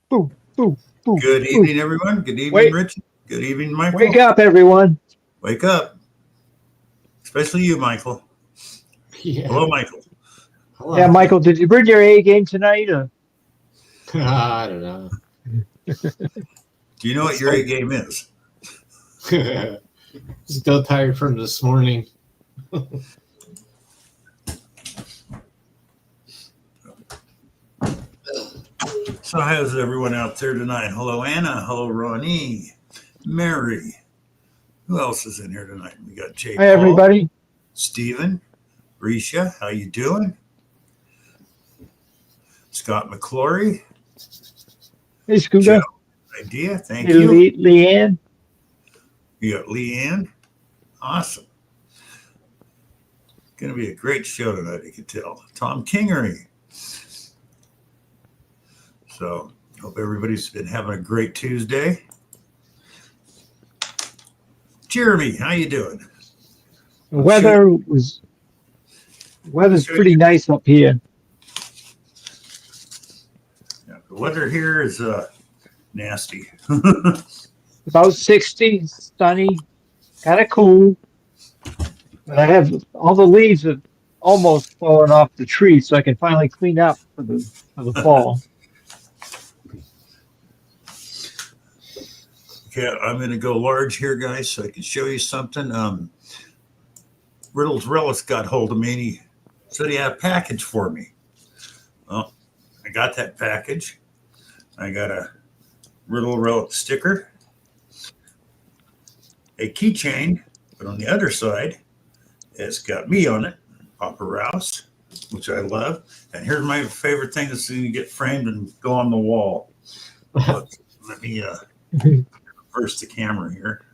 Boom, boom, boom. Good evening, everyone. Good evening, Rich. Good evening, Michael. Wake up, everyone. Wake up. Especially you, Michael. Yeah. Hello, Michael. Hello. Yeah, Michael, did you bring your A game tonight? Or? I don't know. Do you know what your A game is? Still tired from this morning. So how's everyone out there tonight? Hello, Anna. Hello, Ronnie. Mary. Who else is in here tonight? We got Jay Hi, Paul, everybody. Stephen, Risha. How you doing? Scott McClory. Hey, Scooter. Idea. Thank Hey, you. Leanne. You got Leanne. Awesome. Going to be a great show tonight, you can tell. Tom Kingery. So, hope everybody's been having a great Tuesday. Jeremy, how you doing? The weather's pretty nice up here. Yeah, the weather here is nasty. About 60, sunny, kind of cool. But I have all the leaves have almost fallen off the tree, so I can finally clean up for the fall. Okay, I'm going to go large here, guys, so I can show you something. Riddles Relic got hold of me, and he said he had a package for me. Well, I got that package. I got a Riddle Relic sticker, a keychain, but on the other side, it's got me on it, Papa Rouse, which I love. And here's my favorite thing that's going to get framed and go on the wall. Let me reverse the camera here.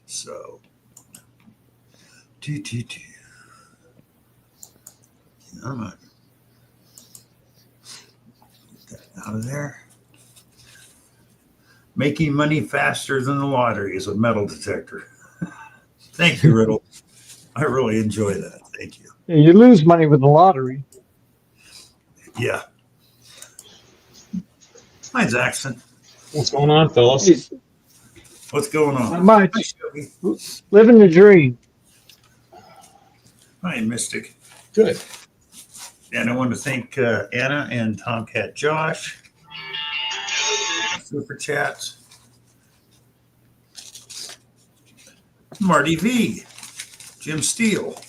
So, come on. Get that out of there. Making money faster than the lottery is a metal detector. Thank you, Riddle. I really enjoy that. Thank you. Yeah, you lose money with the lottery. Yeah. Hi, Jackson. What's going on, fellas? What's going on? Not much. Hi, Shelby. Living the dream. Hi, Mystic. Good. And I want to thank Anna and Tomcat Josh. Super chats. Marty V. Jim Steele.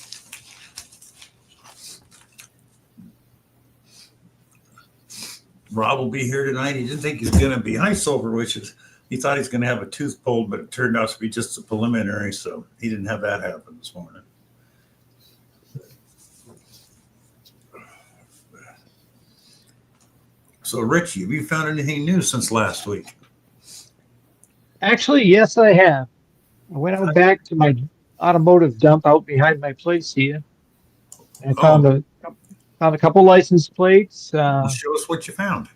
Rob will be here tonight. He didn't think he was going to be. Hi, Silver Wishes. He thought he was going to have a tooth pulled, but it turned out to be just a preliminary, so he didn't have that happen this morning. So, Richie, have you found anything new since last week? Actually, yes, I have. I went out back to my automotive dump out behind my place here. I found a couple license plates. Well, show us what you found.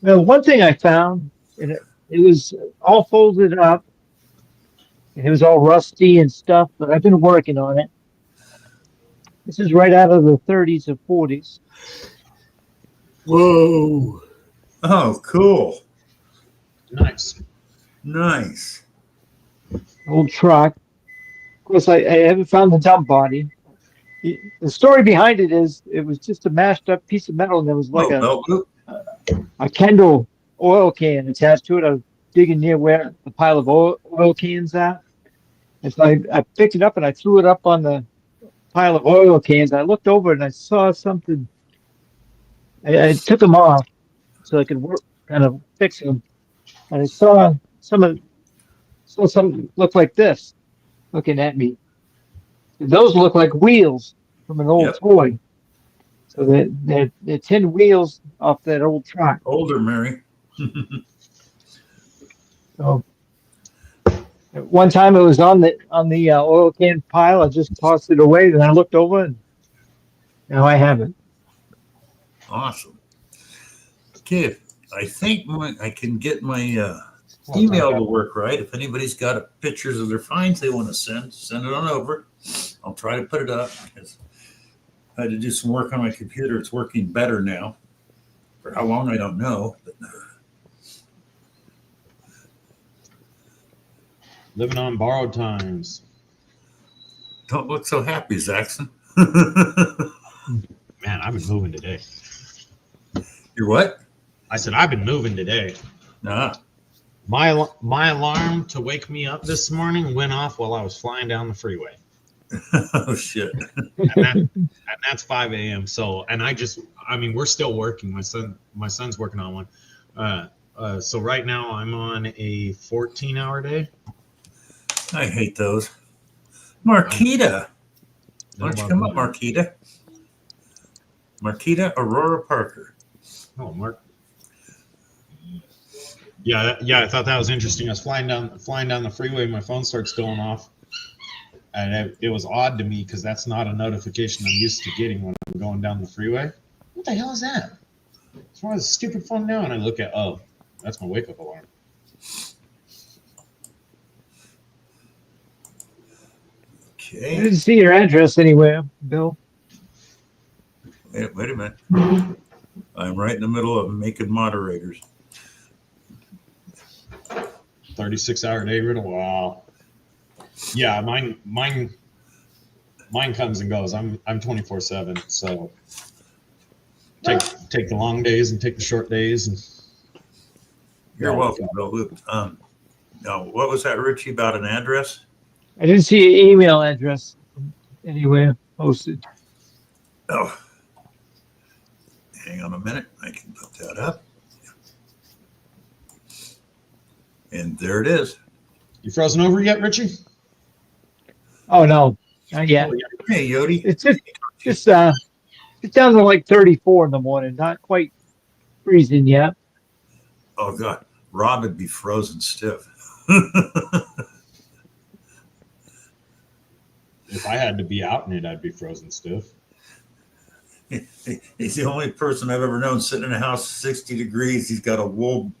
Well, one thing I found, and it was all folded up, and it was all rusty and stuff, but I've been working on it. This is right out of the 30s or 40s. Whoa. Oh, cool. Nice. Nice. Old truck. Of course, I haven't found the dump body. The story behind it is it was just a mashed up piece of metal, and there was like a Kendall oil can attached to it. I was digging near where the pile of oil cans are. And so I picked it up and I threw it up on the pile of oil cans. I looked over and I saw something. I took them off so I could kind of fix them. And I saw something look like this. looking at me. Those look like wheels from an old Yep. toy. So they're tin wheels off that old truck. Older, Mary. So at one time it was on the oil can pile. I just tossed it away. Then I looked over and now I have it. Awesome. Okay, I think I can get my email to work right. If anybody's got pictures of their finds they want to send it on over. I'll try to put it up. I had to do some work on my computer. It's working better now. For how long, I don't know. But Living on borrowed times. don't look so happy, Zaxxon. Man, I've been moving today. You're what? I said I've been moving today. Nah. My alarm to wake me up this morning went off while I was flying down the freeway. Oh, shit. And that's 5 a.m. So, and we're still working. My son's working on one. So right now I'm on a 14-hour day. I hate those. Marquita. Why don't you come up, Marquita? Marquita Aurora Parker. Oh, Mark. Yeah. I thought that was interesting. I was flying down the freeway. My phone starts going off, and it was odd to me because that's not a notification I'm used to getting when I'm going down the freeway. What the hell is that? What's wrong with this stupid phone now? And I look at, oh, that's my wake up alarm. I Okay. didn't see your address anywhere, Bill. Wait a minute. I'm right in the middle of making moderators. 36-hour day, Riddle. Wow. Yeah, mine comes and goes. I'm 24/7. So take the long days and take the short days. And You're welcome, Bill. Now, what was that, Richie, about an address? I didn't see an email address anywhere posted. Oh, hang on a minute. I can put that up. And there it is. You frozen over yet, Richie? Oh no, not yet. Hey, Yodi. It's just it's down to like 34 in the morning. Not quite freezing yet. Oh, God. Rob would be frozen stiff. If I had to be out in it, I'd be frozen stiff. He's the only person I've ever known sitting in a house 60 degrees. He's got a woolly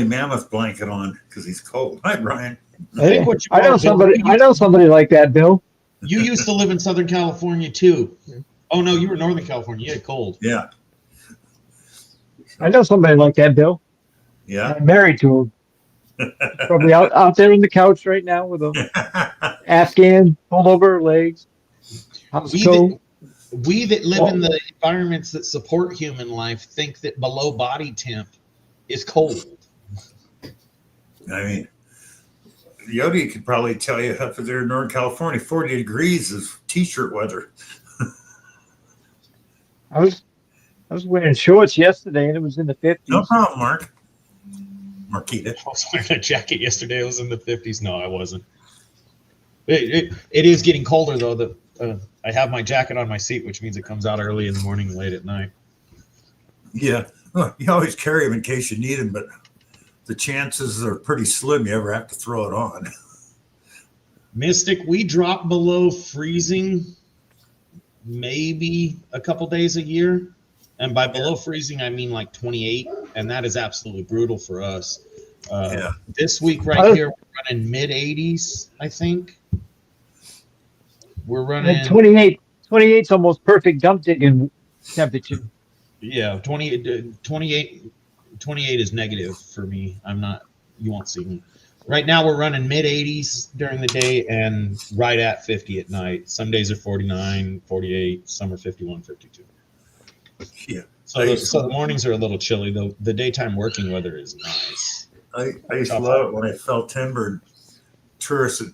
mammoth blanket on because he's cold. Hi, Brian. I know somebody like that, Bill. You used to live in Southern California too. Oh no, you were Northern California. You had cold. Yeah. I know somebody like that, Bill. Yeah. I'm married to him. Probably out there on the couch right now with a Afghan pulled over her legs. House coat. We that live in the environments that support human life think that below body temp is cold. I mean, Yodi could probably tell you up there in Northern California, 40 degrees is t-shirt weather. I was wearing shorts yesterday and it was in the 50s. No problem, Mark. Marquita. I was wearing a jacket yesterday. It was in the 50s. No, I wasn't. It is getting colder though. I have my jacket on my seat, which means it comes out early in the morning and late at night. Yeah. Well, you always carry them in case you need them, but the chances are pretty slim you ever have to throw it on. Mystic, we drop below freezing maybe a couple days a year. And by below freezing, I mean like 28. And that is absolutely brutal for us. This week right here, we're running mid-80s, I think. We're running 28. 28's almost perfect dump digging temperature. Yeah, 28 is negative for me. You won't see me. Right now we're running mid-80s during the day and right at 50 at night. Some days are 49, 48, some are 51, 52. Yeah. So the mornings are a little chilly, though. The daytime working weather is nice. I used to love it when I fell timber and tourists would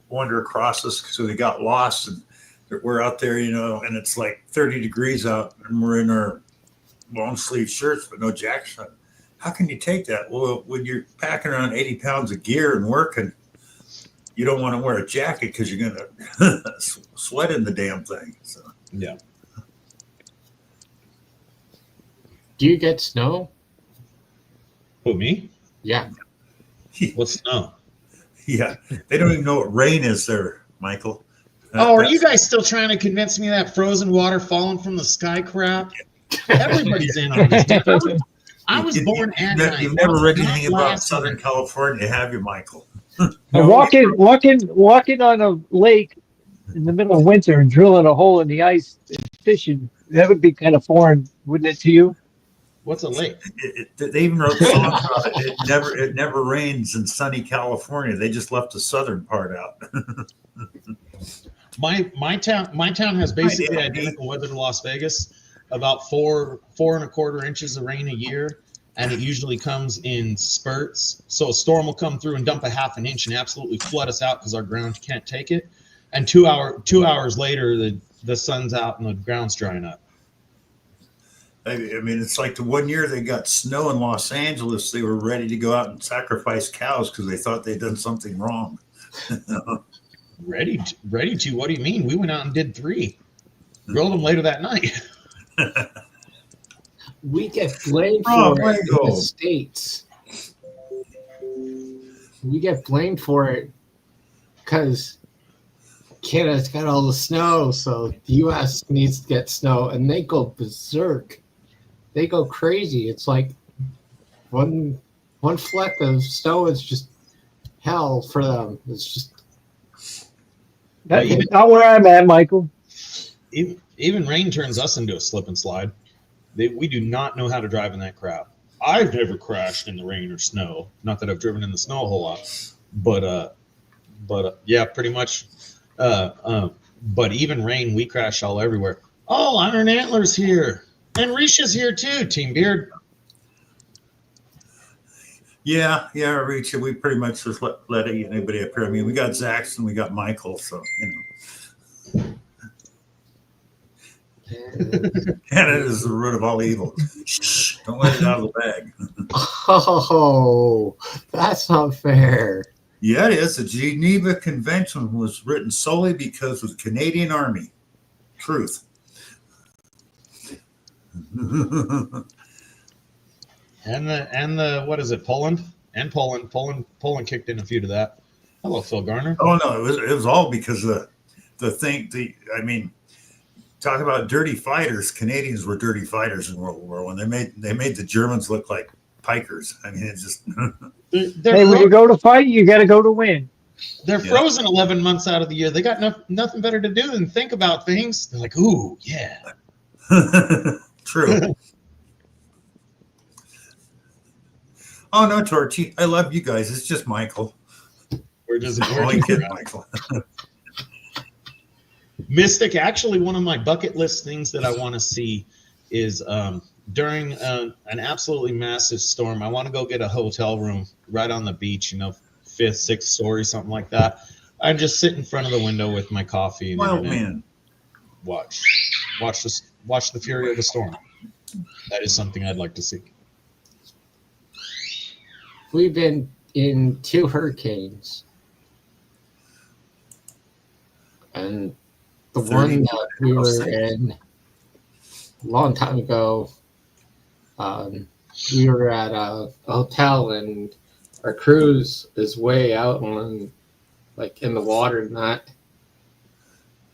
wander across us so they got lost and we're out there, and it's like 30 degrees out and we're in our long sleeve shirts but no jackets on. How can you take that? Well, when you're packing around 80 pounds of gear and working, you don't want to wear a jacket because you're going to sweat in the damn thing. So. Yeah. Do you get snow? Who, me? Yeah. What's snow? Yeah, they don't even know what rain is there, Michael. Oh, are you guys still trying to convince me that frozen water falling from the sky crap? Everybody's in on this. I was born at night. You've never read anything about Southern California, have you, Michael? No, walking on a lake in the middle of winter and drilling a hole in the ice and fishing, that would be kind of foreign, wouldn't it, to you? What's a lake? They even wrote songs about it. It never rains in sunny California. They just left the southern part out. My town has basically identical weather to Las Vegas, about 4.25 inches of rain a year, and it usually comes in spurts. So a storm will come through and dump a 1/2 inch and absolutely flood us out because our ground can't take it. And 2 hours later, the sun's out and the ground's drying up. I mean, it's like the one year they got snow in Los Angeles. They were ready to go out and sacrifice cows because they thought they'd done something wrong. Ready to? What do you mean? We went out and did 3. Grilled them later that night. We get blamed for it in the States. We get blamed for it because Canada's got all the snow, so the U.S. needs to get snow, and they go berserk. They go crazy. It's like one fleck of snow is just hell for them. It's just That's not where I'm at, Michael. Even rain turns us into a slip and slide. We do not know how to drive in that crap. I've never crashed in the rain or snow. Not that I've driven in the snow a whole lot, but yeah, pretty much. But even rain, we crash all everywhere. Oh, Iron Antler's here, and Risha's here too. Team Beard. Yeah, Rich. We pretty much just let anybody up here. I mean, we got Zaxton, we got Michael, so Canada is the root of all evil. Shh, don't let it out of the bag. Oh, that's not fair. Yeah, it is. The Geneva Convention was written solely because of the Canadian Army. Truth. And the what is it? Poland kicked in a few to that. Hello, Phil Garner. Oh no, it was all because of I mean, talk about dirty fighters. Canadians were dirty fighters in World War I. They made the Germans look like pikers. I mean, it's just. Hey, when you go to fight, you got to go to win. They're frozen 11 months out of the year. They got nothing better to do than think about things. They're like, ooh, yeah. True. Oh no, Torchy, I love you guys. It's just Michael. We're just only kidding, Michael. Mystic. Actually, one of my bucket list things that I want to see is during an absolutely massive storm. I want to go get a hotel room right on the beach. 5th, 6th story, something like that. I just sit in front of the window with my coffee and Wild man. Watch the fury of the storm. That is something I'd like to see. We've been in 2 hurricanes. And the one that we were in a long time ago, we were at a hotel and our cruise is way out on, like, in the water and that.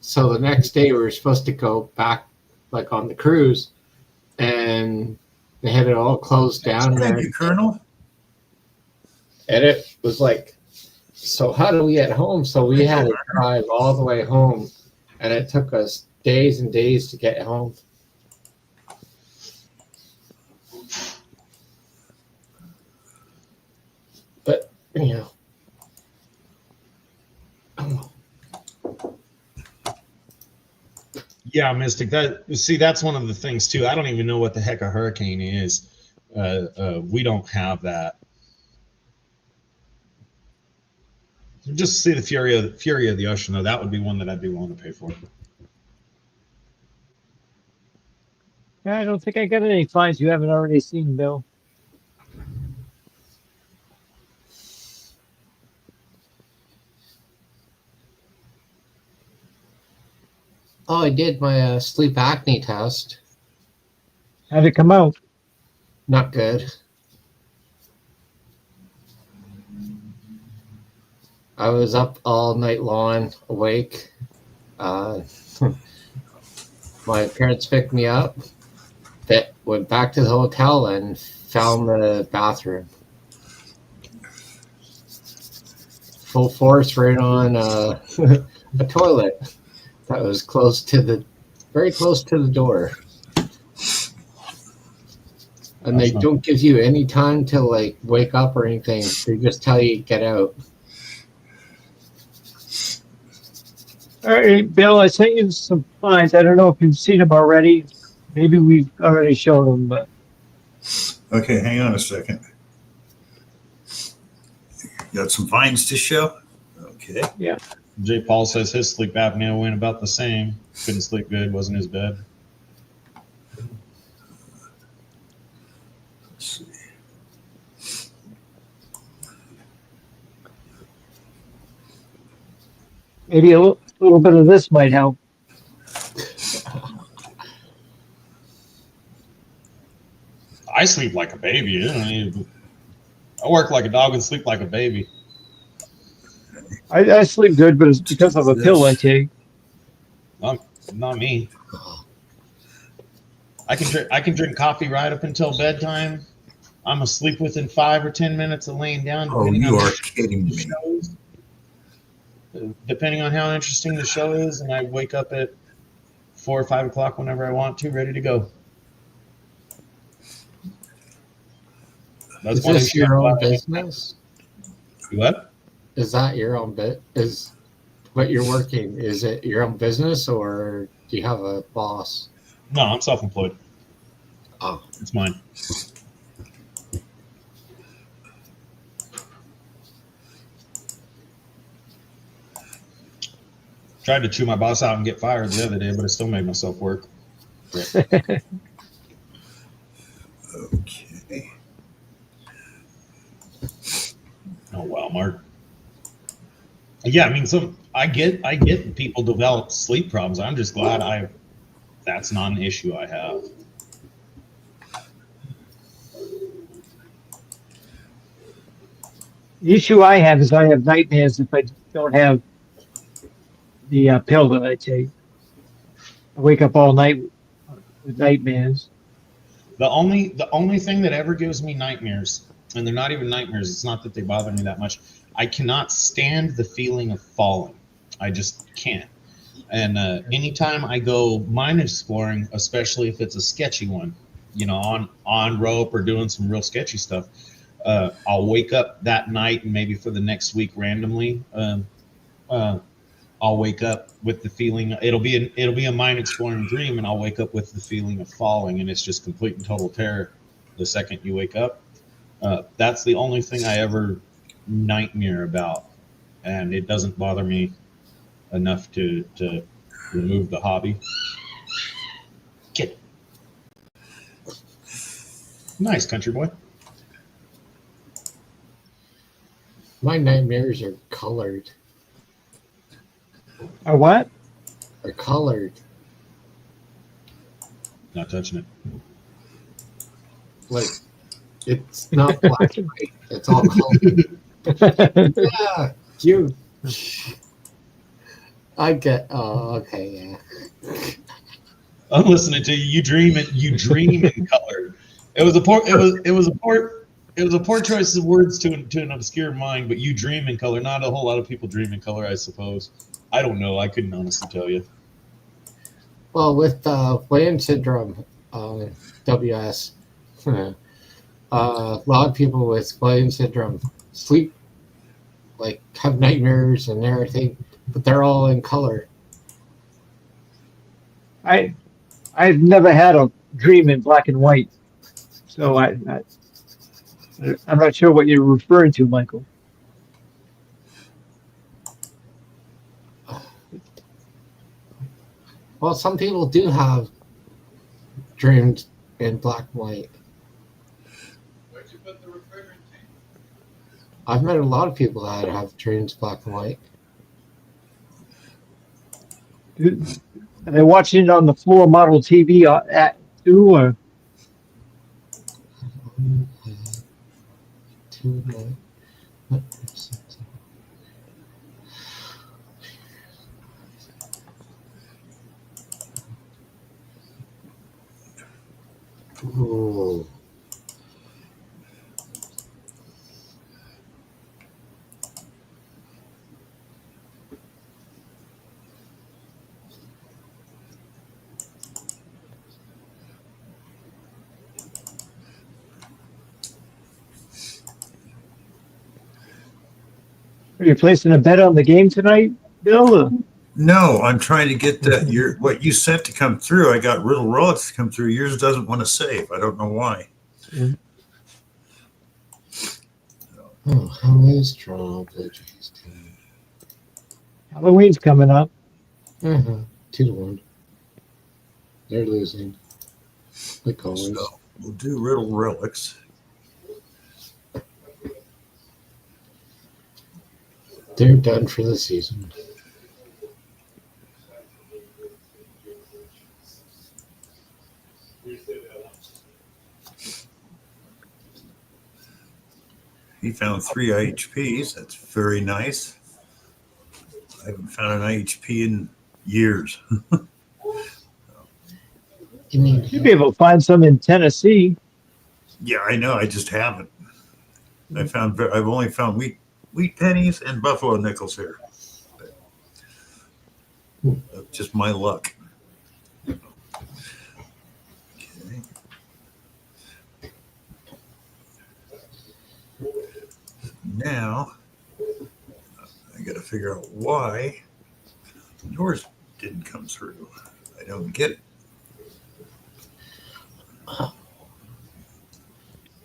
So the next day we were supposed to go back, like, on the cruise, and they had it all closed down. Thank you, Colonel. And it was like, so how do we get home? So we had to drive all the way home, and it took us days and days to get home. But, Yeah, Mystic. That's one of the things too. I don't even know what the heck a hurricane is. We don't have that. Just see the fury of the ocean, though. That would be one that I'd be willing to pay for. I don't think I got any finds you haven't already seen, Bill. Oh, I did my sleep apnea test. How'd it come out? Not good. I was up all night long, awake. Uh, my parents picked me up, went back to the hotel, and found the bathroom. Full force right on a toilet that was very close to the door. And they don't give you any time to like wake up or anything. They just tell you get out. All right, Bill, I sent you some finds. I don't know if you've seen them already. Maybe we've already shown them, but Okay, hang on a second. Got some finds to show? Okay. yeah. J. Paul says his sleep apnea went about the same. Couldn't sleep good, wasn't his bed. Let's see. Maybe a little bit of this might help. I sleep like a baby. I work like a dog and sleep like a baby. I sleep good, but it's because of a pill I take. Not me. I can drink coffee right up until bedtime. I'm asleep within 5 or 10 minutes of laying down. Oh, you are kidding me. Depending on how interesting the show is, and I wake up at 4 or 5 o'clock whenever I want to, ready to go. Is this your own business? What? Is that your own bit? Is what you're working? Is it your own business, or do you have a boss? No, I'm self-employed. Oh, It's mine. Tried to chew my boss out and get fired the other day, but I still made myself work. Okay. Oh wow, Mark. Yeah, I mean, I get that people develop sleep problems. I'm just glad that's not an issue I have. The issue I have is I have nightmares if I don't have the pill that I take. I wake up all night with nightmares. The only thing that ever gives me nightmares, and they're not even nightmares, it's not that they bother me that much. I cannot stand the feeling of falling. I just can't. And anytime I go mine exploring, especially if it's a sketchy one, on rope or doing some real sketchy stuff, I'll wake up that night and maybe for the next week randomly. I'll wake up with the feeling it'll be a mind exploring dream, and I'll wake up with the feeling of falling, and it's just complete and total terror the second you wake up. That's the only thing I ever nightmare about, and it doesn't bother me enough to remove the hobby. Get nice, country boy. my nightmares are colored. Or what? They're colored. Not touching it. Like, it's not black and white. It's all colored. Yeah, you. I get. Oh, okay, yeah. I'm listening to you. You dream in color. It was a poor choice of words to an obscure mind, but you dream in color. Not a whole lot of people dream in color, I suppose. I don't know. I couldn't honestly tell you. Well, with Williams syndrome, WS, a lot of people with Williams syndrome sleep, like have nightmares and everything, but they're all in color. I've never had a dream in black and white, so I'm not sure what you're referring to, Michael. Well, some people do have dreams in black and white. Where'd you put the refrigerant tank? I've met a lot of people that have dreams black and white. Are they watching it on the floor model TV at two or? Oh. Are you placing a bet on the game tonight, Bill? Or? No, I'm trying to get what you sent to come through. I got Riddle Relics to come through. Yours doesn't want to save. I don't know why. Yeah. Oh, how is Toronto Blue Jays team? Halloween's coming up. 2-1. They're losing. Like always. So we'll do Riddle Relics. They're done for the season. He found 3 IHPs. That's very nice. I haven't found an IHP in years. You mean You'd be able to find some in Tennessee. Yeah, I know. I just haven't. I've only found wheat pennies and buffalo nickels here. Just my luck. Okay. Now I got to figure out why yours didn't come through. I don't get it.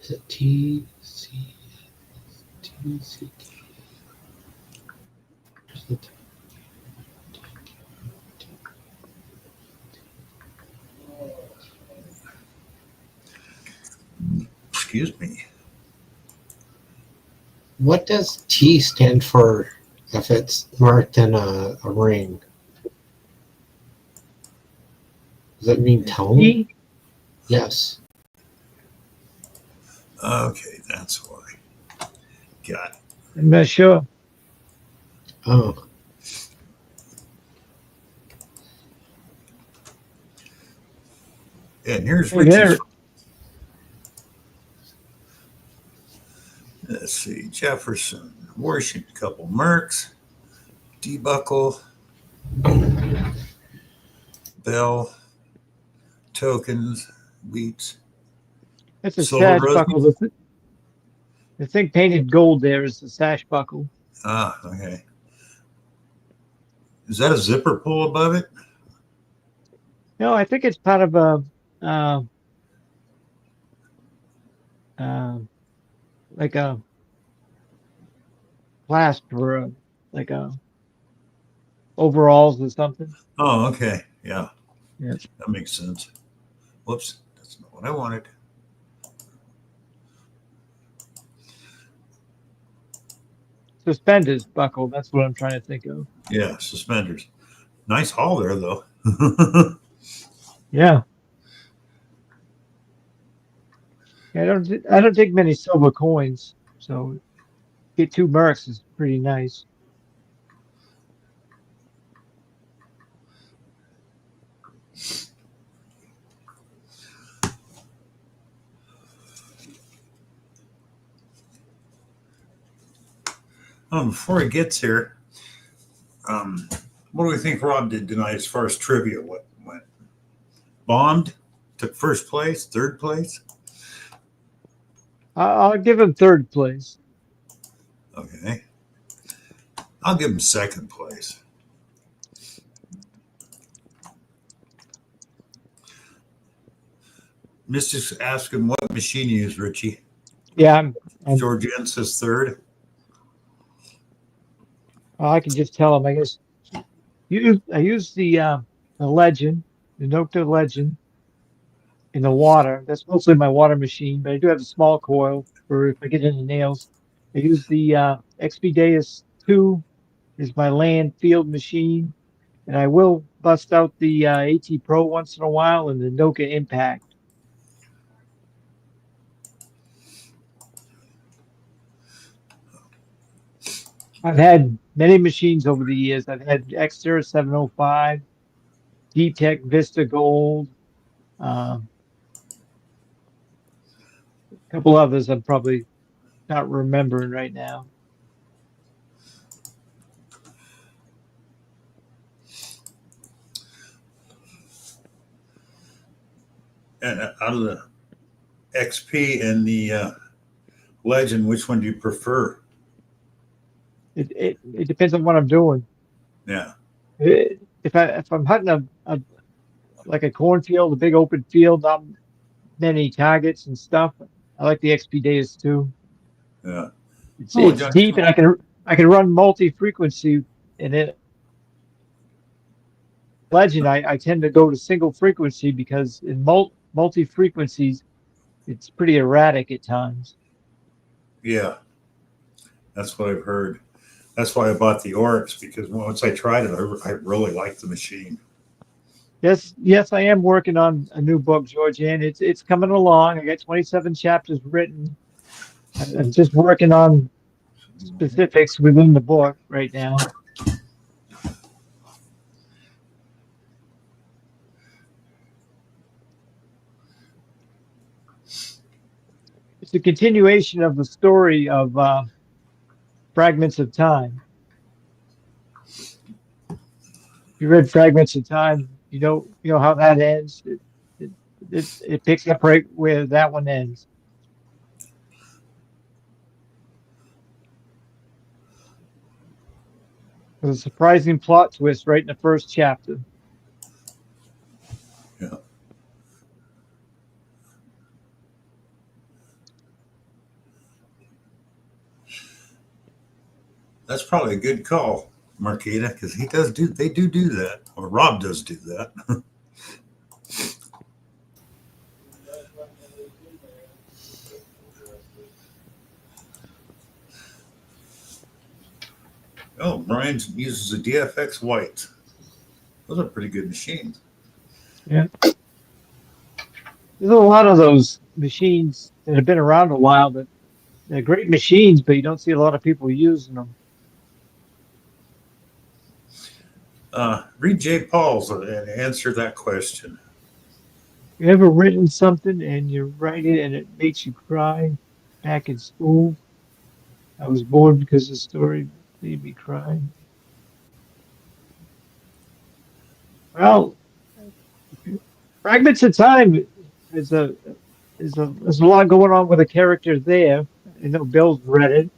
is it TC? Excuse me. What does T stand for if it's marked in a ring? Does that mean tone? E? Yes. Okay, that's why. Got it. I'm not sure. Oh. And here's Hey, Richie's. there. Let's see. Jefferson, Washington, couple Mercs, D-Buckle, Bell, Tokens, Wheats. That's a Silver sash buckle. The thing painted gold there is the sash buckle. Ah, okay. Is that a zipper pull above it? No, I think it's part of a like a clasp or like a overalls or something. Oh, okay. Yeah. Yeah. That makes sense. Whoops. That's not what I wanted. Suspenders buckle. That's what I'm trying to think of. Yeah, suspenders. Nice haul there, though. Yeah. I don't take many silver coins, so get 2 mercs is pretty nice. Before he gets here, what do we think Rob did tonight as far as trivia went? Bombed, took first place, third place. I'll give him 3rd place. Okay. I'll give him second place. Mystic's asking what machine you use, Richie. Yeah, George N says third. I can just tell him. I guess I use the Legend, the Nocta Legend, in the water. That's mostly my water machine, but I do have a small coil for if I get into nails. I use the Expedeus 2 is my land field machine, and I will bust out the AT Pro once in a while and the Nokia Impact. I've had many machines over the years. I've had Xter 705, D-Tech Vista Gold, a couple others I'm probably not remembering right now. And out of the XP and the Legend, which one do you prefer? It depends on what I'm doing. Yeah. If I'm hunting like a cornfield, a big open field, not many targets and stuff, I like the XP Days too. Yeah. Oh, It's John, deep and I can run multi-frequency in it. Legend, I tend to go to single frequency because in multi-frequencies it's pretty erratic at times. yeah, that's what I've heard. That's why I bought the Oryx, because once I tried it, I really liked the machine. Yes, I am working on a new book, Georgianne. It's coming along. I got 27 chapters written. I'm just working on specifics within the book right now. It's a continuation of the story of Fragments of Time. If you read Fragments of Time, you know how that ends. It picks up right where that one ends. There's a surprising plot twist right in the first chapter. Yeah. That's probably a good call, Marquita, because they do that, or Rob does do that. Oh, Brian uses a DFX White. Those are pretty good machines. Yeah. There's a lot of those machines that have been around a while that they're great machines, but you don't see a lot of people using them. Read Jay Paul's and answer that question. You ever written something and you write it and it makes you cry back in school? I was bored because the story made me cry. Well, Fragments of Time is there's a lot going on with the character there. I know Bill's read it.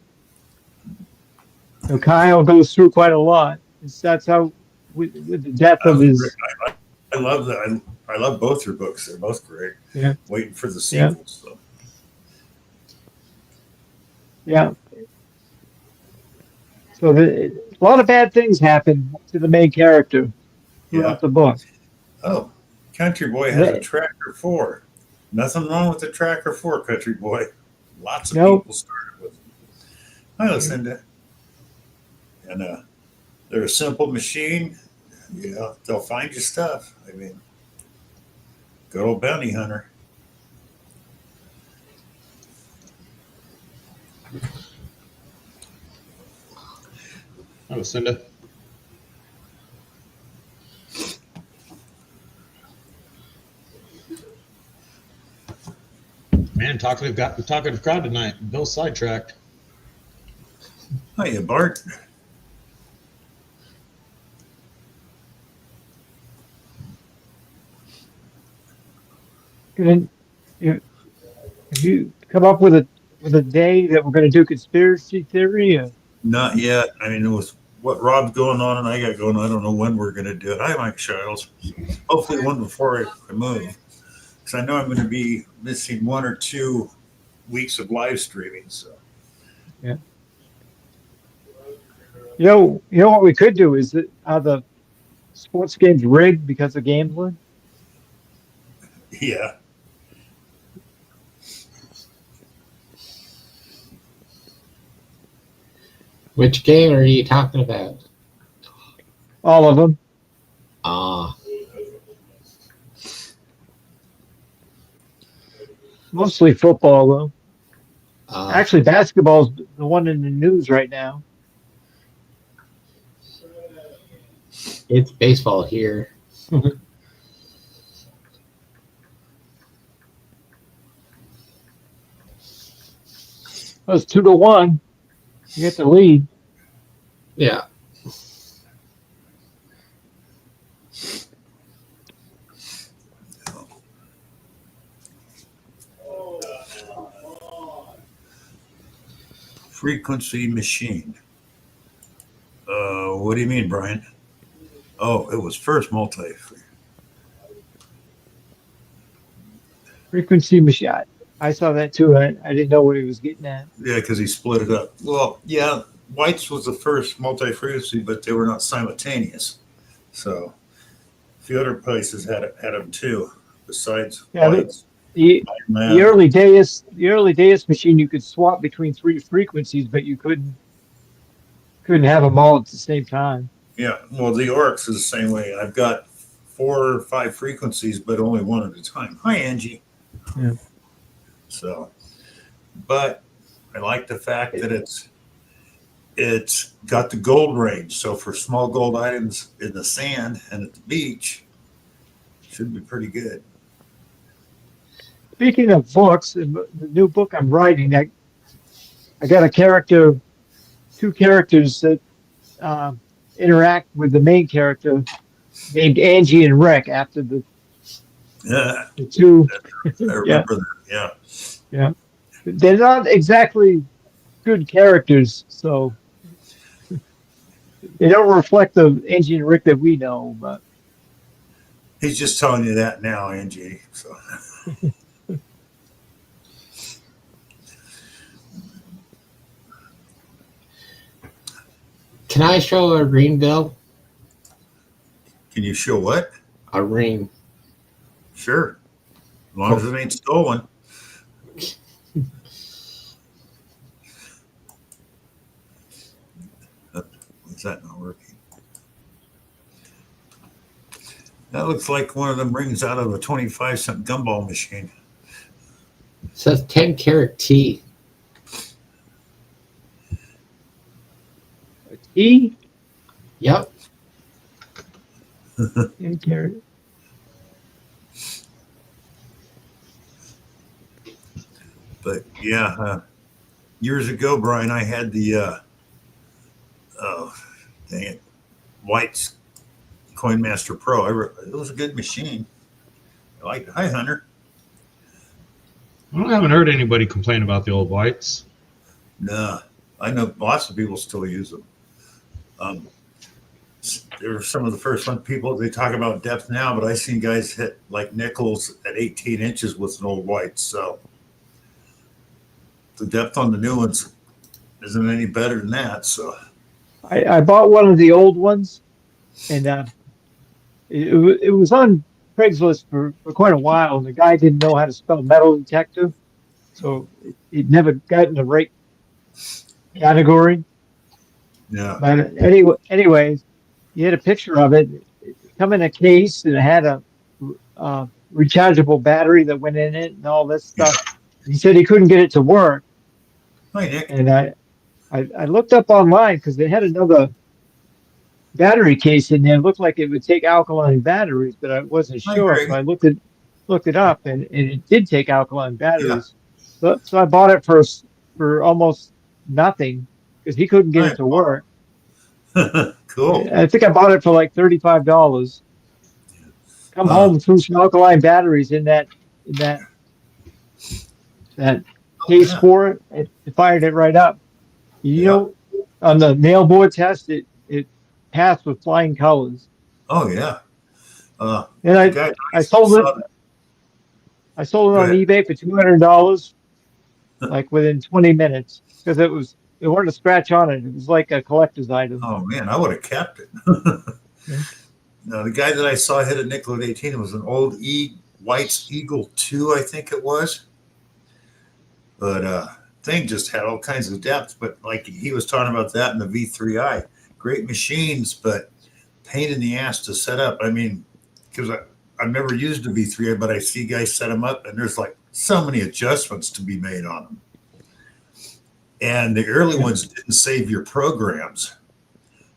Kyle goes through quite a lot. It starts out with the death of his. I love that. I love both your books. They're both great. Yeah, Waiting for the yeah, sequels. So. yeah. So a lot of bad things happen to the main character Yeah. throughout the book. Oh, Country Boy has a Tracker 4. Nothing wrong with the Tracker 4, Country Boy. Lots of people started with them. Hi, Lucinda. And they're a simple machine. You know, they'll find your stuff. I mean, good old bounty hunter. Oh, Lucinda. Man, talkative crowd tonight. Bill's sidetracked. Hiya, Bart. Have you come up with a day that we're going to do conspiracy theory? Not yet. I mean, with what Rob's going on and I got going on, I don't know when we're going to do it. Hi, Mike Shiles. Hopefully one before I move. Because I know I'm going to be missing 1 or 2 weeks of live streaming. So. Yeah. You know what we could do is that are the sports games rigged because of gambling? Yeah. Which game are you talking about? All of them. Ah, Mostly football, though. uh, Actually, basketball's the one in the news right now. it's baseball here. It's 2-1. You get the lead. Yeah. Frequency machine. What do you mean, Brian? Oh, it was first multi. Frequency machine. I saw that too. I didn't know what he was getting at. Yeah, because he split it up. Well, yeah, White's was the first multi-frequency, but they were not simultaneous. So a few other places had them too, besides Yeah, White's. the the Man, early Deus machine, you could swap between 3 frequencies, but you couldn't have them all at the same time. yeah. Well, the Oryx is the same way. I've got 4 or 5 frequencies, but only one at a time. Hi, Angie. Yeah. So, but I like the fact that it's got the gold range. So for small gold items in the sand and at the beach, should be pretty good. Speaking of books, in the new book I'm writing, I got two characters that uh, interact with the main character named Angie and Rick after Yeah, the two. I Yeah, remember that. Yeah. yeah. They're not exactly good characters, so they don't reflect the Angie and Rick that we know. But He's just telling you that now, Angie. So Can I show a ring, Bill? can you show what? A ring. Sure. As long as it ain't stolen. Is that not working? That looks like one of them rings out of a 25-cent gumball machine. It says 10 karat T. E Yep. and Carrot. But yeah, years ago, Brian, I had the dang it, White's Coinmaster Pro. It was a good machine. I liked it. Hi, Hunter. I haven't heard anybody complain about the old Whites. Nah, I know lots of people still use them. They're some of the first one people they talk about depth now, but I've seen guys hit like nickels at 18 inches with an old White. So the depth on the new ones isn't any better than that. So I bought one of the old ones, and it was on Craigslist for quite a while, and the guy didn't know how to spell metal detector, so it never got in the right category. yeah, But anyways, he had a picture of it. It come in a case, and it had a rechargeable battery that went in it, and all this stuff. He said he couldn't get it to work, hi Nick. and I looked up online because they had another battery case in there. It looked like it would take alkaline batteries, but I wasn't Hi sure. Greg. So I looked it up, and it did take alkaline Yeah, batteries. So I bought it for almost nothing because he couldn't get hi it to work. cool. I think I bought it for like $35. Come home, threw some alkaline batteries in that case Yeah. for it. It fired it right up. You Yeah. know, on the mailboard test, it passed with flying colors. Oh yeah. And The guy I sold it. saw that. I sold it Go on ahead. eBay for $200, like within 20 minutes, because it wasn't a scratch on it. It was like a collector's item. Oh man, I would have kept it. Yeah. No, the guy that I saw hit a nickel at 18 was an old White's Eagle 2, I think it was. But thing just had all kinds of depth. But like he was talking about that in the V3i, great machines, but pain in the ass to set up. I mean, because I've never used a V3, but I see guys set them up, and there's like so many adjustments to be made on them. And the early ones didn't save your programs,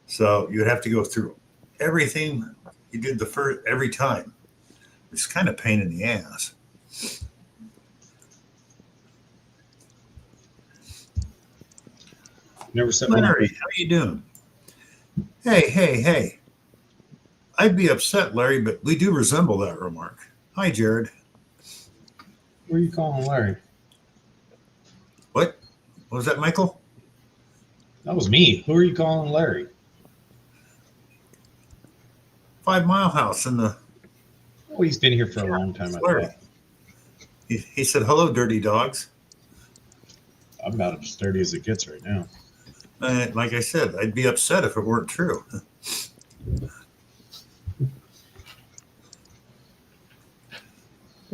so you'd have to go through everything you did the first every time. It's kind of pain in the ass. Never set one up. Larry, how you doing? Hey. I'd be upset, Larry, but we do resemble that remark. Hi, Jared. Who are you calling Larry? What was that, Michael? That was me. Who are you calling Larry? 5 Mile House in the. Oh, he's been here for a long time. I Larry. thought. He said, "Hello, dirty dogs." I'm about as dirty as it gets right now. Like I said, I'd be upset if it weren't true.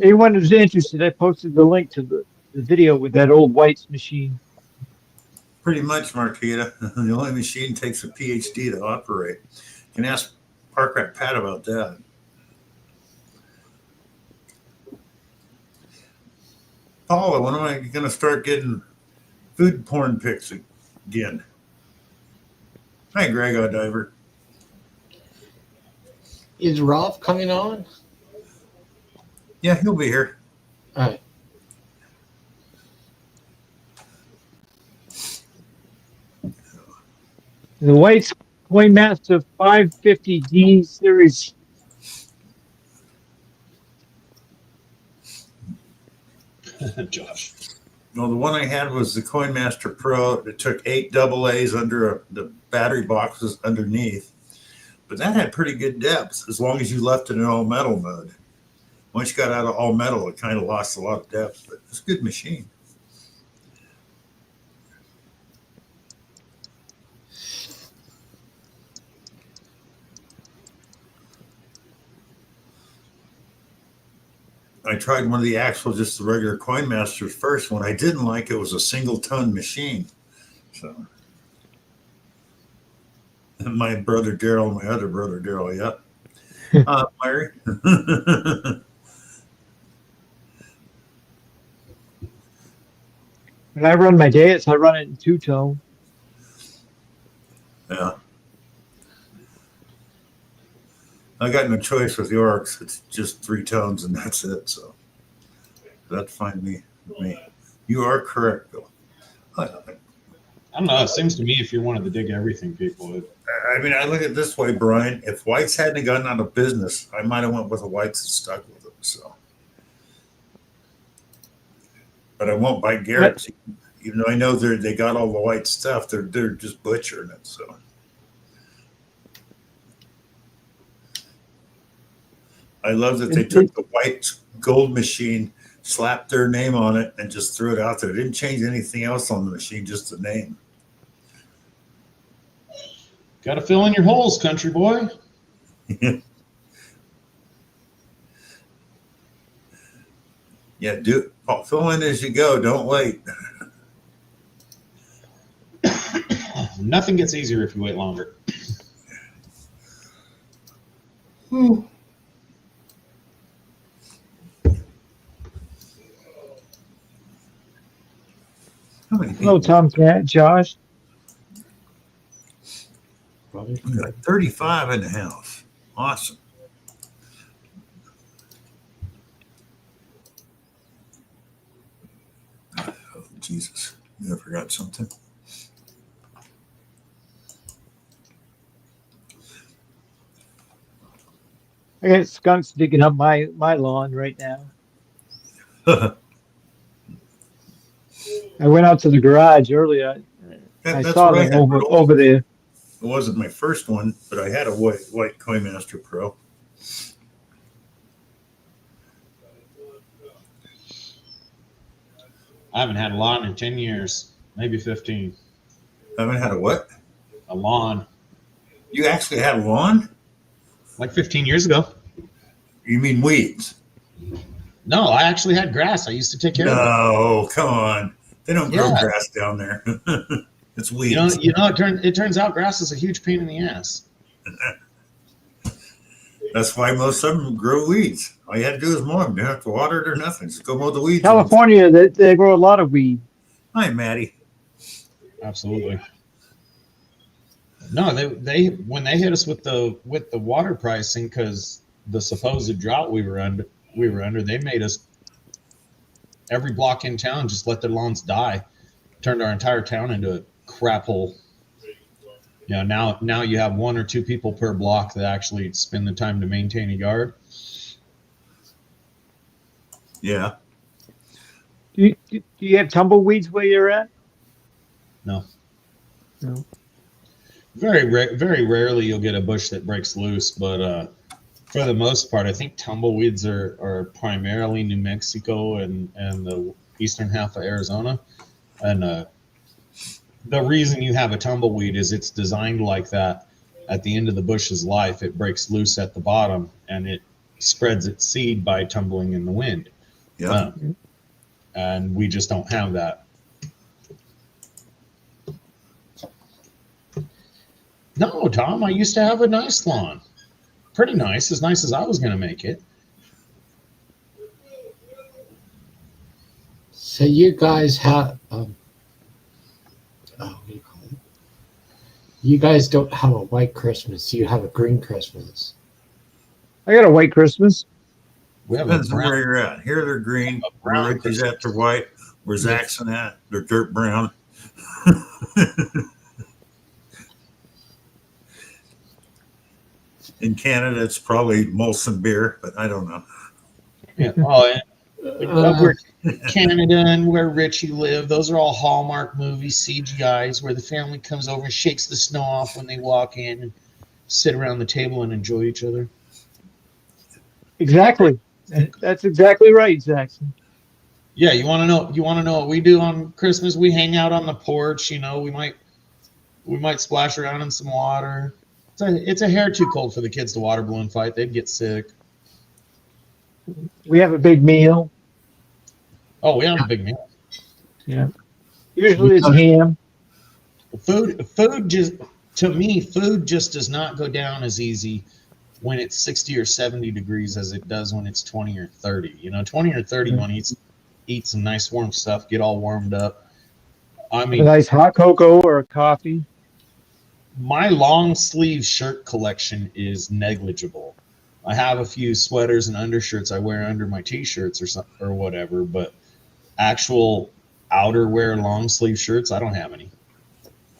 Anyone who's interested, I posted the link to the video with that old White's machine. Pretty much, Marquita. The only machine takes a PhD to operate. You can ask Park Rat Pat about that. Paula, when am I going to start getting food porn pics again? Hi, Greg Diver. Is Rolf coming on? Yeah, he'll be here. All right. The White's Coinmaster 550D series. Josh. No, the one I had was the Coinmaster Pro. It took 8 AA's under the battery boxes underneath. But that had pretty good depth as long as you left it in all metal mode. Once you got out of all metal, it kind of lost a lot of depth, but it's a good machine. I tried one of the actual, just the regular Coinmasters first. One I didn't like, it was a single ton machine. So, and my brother Daryl, my other brother Daryl, yep. Larry. When I run my dance, I run it in 2-tone. Yeah. I got no choice with Yorks. It's just 3 tones and that's it. So that's fine with me. You are correct, Bill. I don't know. It seems to me if you're one of the dig everything people, I mean, I look at it this way, Brian. If White's hadn't gotten out of business, I might have went with a White's and stuck with them. So, but I won't buy Garrett's, even though I know they got all the white stuff. They're just butchering it. So. I love that they took the white gold machine, slapped their name on it, and just threw it out there. They didn't change anything else on the machine, just the name. got to fill in your holes, country boy. Yeah, fill in as you go. Don't wait. Nothing gets easier if you wait longer. Ooh. Hello, Tomcat, Josh. We got 35 in the house. Awesome. Oh, Jesus. I forgot something. I got skunks digging up my lawn right now. I went out to the garage earlier. I saw them over there. It wasn't my first one, but I had a white Coinmaster Pro. I haven't had a lawn in 10 years, maybe 15. Haven't had a what? A lawn. You actually had a lawn? Like 15 years ago. You mean weeds? No, I actually had grass. I used to take care of it. No, come on. They don't grow grass down there. It's weeds. It turns out grass is a huge pain in the ass. That's why most of them grow weeds. All you had to do is mow them. You don't have to water it or nothing. Just go mow the weeds. California, they grow a lot of weed. Hi, Maddie. Absolutely. No, they when they hit us with the water pricing because the supposed drought we were under, they made us every block in town just let their lawns die, turned our entire town into a crap hole. You know, now you have 1 or 2 people per block that actually spend the time to maintain a yard. Yeah. Do you have tumbleweeds where you're at? No. No. Very rarely you'll get a bush that breaks loose, but for the most part, I think tumbleweeds are primarily New Mexico and the eastern half of Arizona. And the reason you have a tumbleweed is it's designed like that. At the end of the bush's life, it breaks loose at the bottom and it spreads its seed by tumbling in the wind. Yeah. And we just don't have that. No, Tom, I used to have a nice lawn. Pretty nice as I was going to make it. So you guys have, what do you call it? You guys don't have a white Christmas. You have a green Christmas. I got a white Christmas. We have Depends a on brown, where you're at. Here they're green. Where brown Ricky's at, they're white. Where Zach's at, they're dirt brown. In Canada, it's probably Molson beer, but I don't know. Yeah. Oh, and where Canada and where Richie lived, those are all Hallmark movies, CGIs, where the family comes over and shakes the snow off when they walk in and sit around the table and enjoy each other. Exactly. That's exactly right, Jackson. Yeah, you want to know what we do on Christmas? We hang out on the porch, you know, we might splash around in some water. It's a hair too cold for the kids to water balloon fight. They'd get sick. We have a big meal. Oh, we have a big meal. Yeah. Usually it's ham. Food just does not go down as easy when it's 60 or 70 degrees as it does when it's 20 or 30. You know, 20 or 30, when you eat some nice warm stuff, get all warmed up. I mean, A nice hot cocoa or a coffee. my long sleeve shirt collection is negligible. I have a few sweaters and undershirts I wear under my t-shirts or whatever, but actual outerwear long sleeve shirts, I don't have any.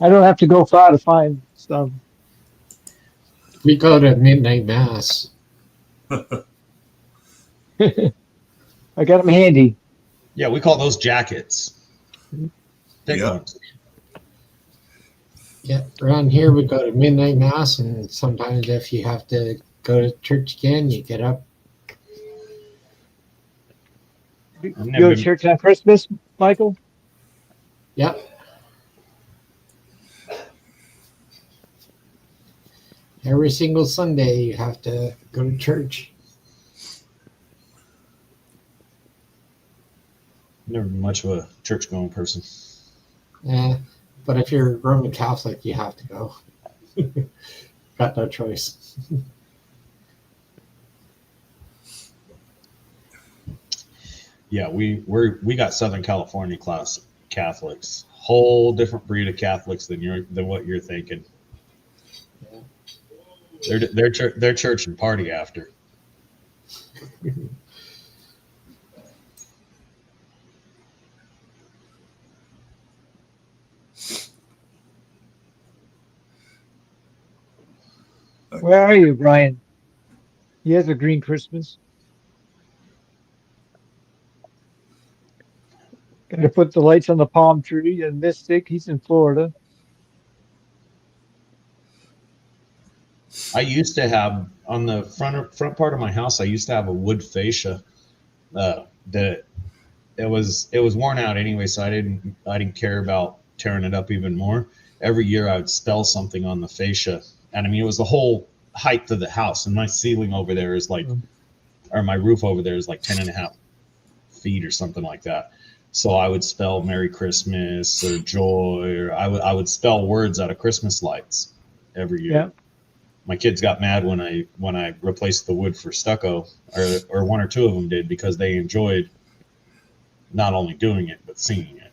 I don't have to go far to find some. We go to midnight mass. I got them handy. Yeah, we call those jackets. Big ones. Yeah, around here we go to midnight mass, and sometimes if you have to go to church again, you get up. You go to church on Christmas, Michael? Yep. Every single Sunday you have to go to church. Never been much of a church going person. But if you're Roman Catholic, you have to go. Got no choice. Yeah, we got Southern California class Catholics, whole different breed of Catholics than what you're thinking. They're church and party after. Where are you, Brian? He has a green Christmas. Got to put the lights on the palm tree and Mystic. He's in Florida. I used to have on the front part of my house. I used to have a wood fascia that it was worn out anyway, so I didn't care about tearing it up even more. Every year I would spell something on the fascia, and I mean it was the whole height of the house, and my ceiling over there is like, or my roof over there is like 10.5 feet or something like that. So I would spell Merry Christmas or joy, or I would spell words out of Christmas lights every year. Yeah. my kids got mad when I replaced the wood for stucco, or one or two of them did, because they enjoyed not only doing it but seeing it.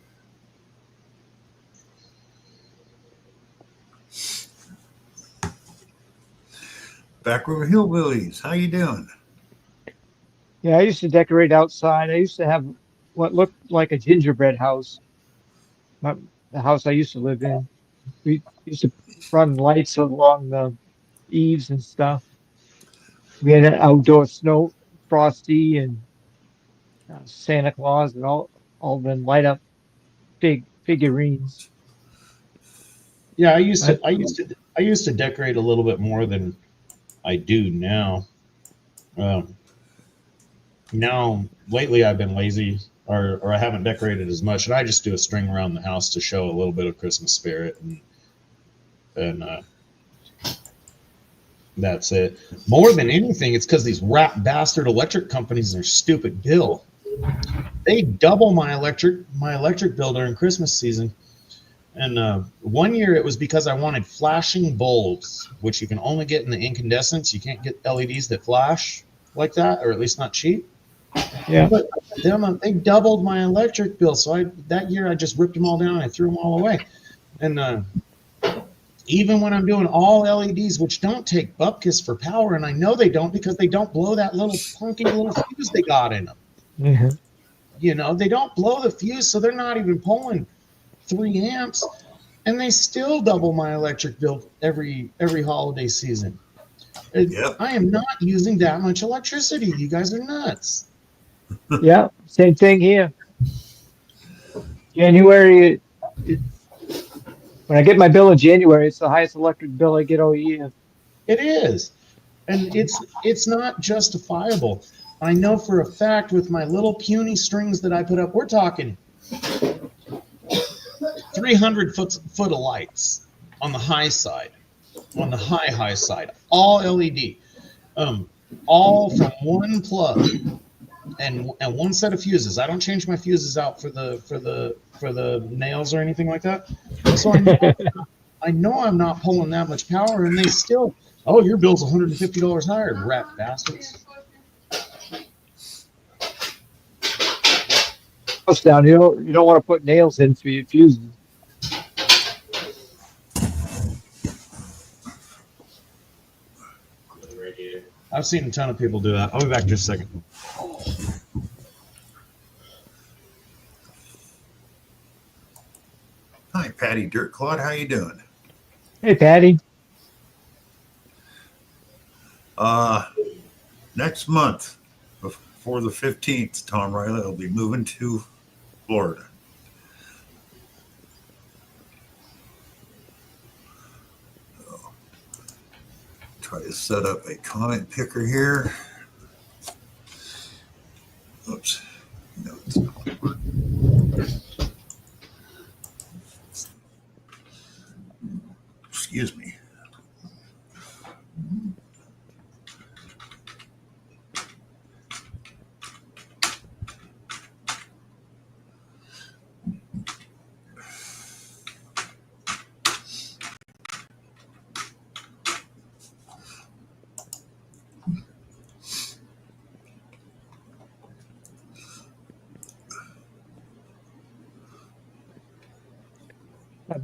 Back River Hillbillies, how you doing? Yeah, I used to decorate outside. I used to have what looked like a gingerbread house. My, the house I used to live in. We used to run lights along the eaves and stuff. We had an outdoor snow frosty and Santa Claus and all them light up big figurines. Yeah, I, I used to decorate a little bit more than I do now. Um, Now lately I've been lazy, or I haven't decorated as much, and I just do a string around the house to show a little bit of Christmas spirit, and that's it. More than anything, it's because these rat bastard electric companies and their stupid bill. They double my electric bill during Christmas season. And one year it was because I wanted flashing bulbs, which you can only get in the incandescents. You can't get LEDs that flash like that, or at least not cheap. yeah. But they doubled my electric bill. So that year I just ripped them all down and I threw them all away. And even when I'm doing all LEDs, which don't take bupkis for power, and I know they don't because they don't blow that little punky little fuse they got in them. Yeah. You know, they don't blow the fuse, so they're not even pulling 3 amps, and they still double my electric bill every holiday season. Yep. I am not using that much electricity. You guys are nuts. Yeah, same thing here. January, when I get my bill in January, it's the highest electric bill I get all year. It is. And it's not justifiable. I know for a fact with my little puny strings that I put up, we're talking 300 foot of lights on the high side, on the high side, all LED, all from one plug and one set of fuses. I don't change my fuses out for the nails or anything like that. So I know I'm not pulling that much power, and they still, oh, your bill's $150 higher, rat bastards. House down, you don't want to put nails in for your fuses. I've seen a ton of people do that. I'll be back just a second. Hi, Patty Dirtclod. How you doing? Hey, Patty. Next month, before the 15th, Tom Riley will be moving to Florida. So, try to set up a comment picker here. Oops. No, it's not working. Excuse me.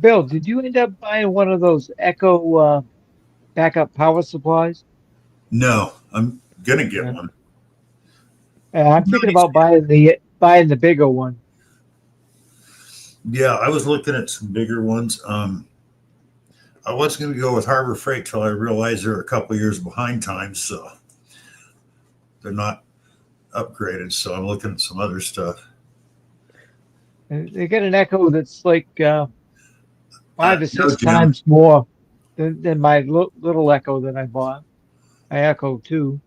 Bill, did you end up buying one of those Echo backup power supplies? No, I'm gonna get Yeah. one. I'm thinking about buying the bigger one. Yeah, I was looking at some bigger ones. I was going to go with Harbor Freight till I realized they're a couple years behind time, so they're not upgraded. So I'm looking at some other stuff. And they got an Echo that's like 5 to No, 6 Jim. times more than my little Echo that I bought. I Echo 2.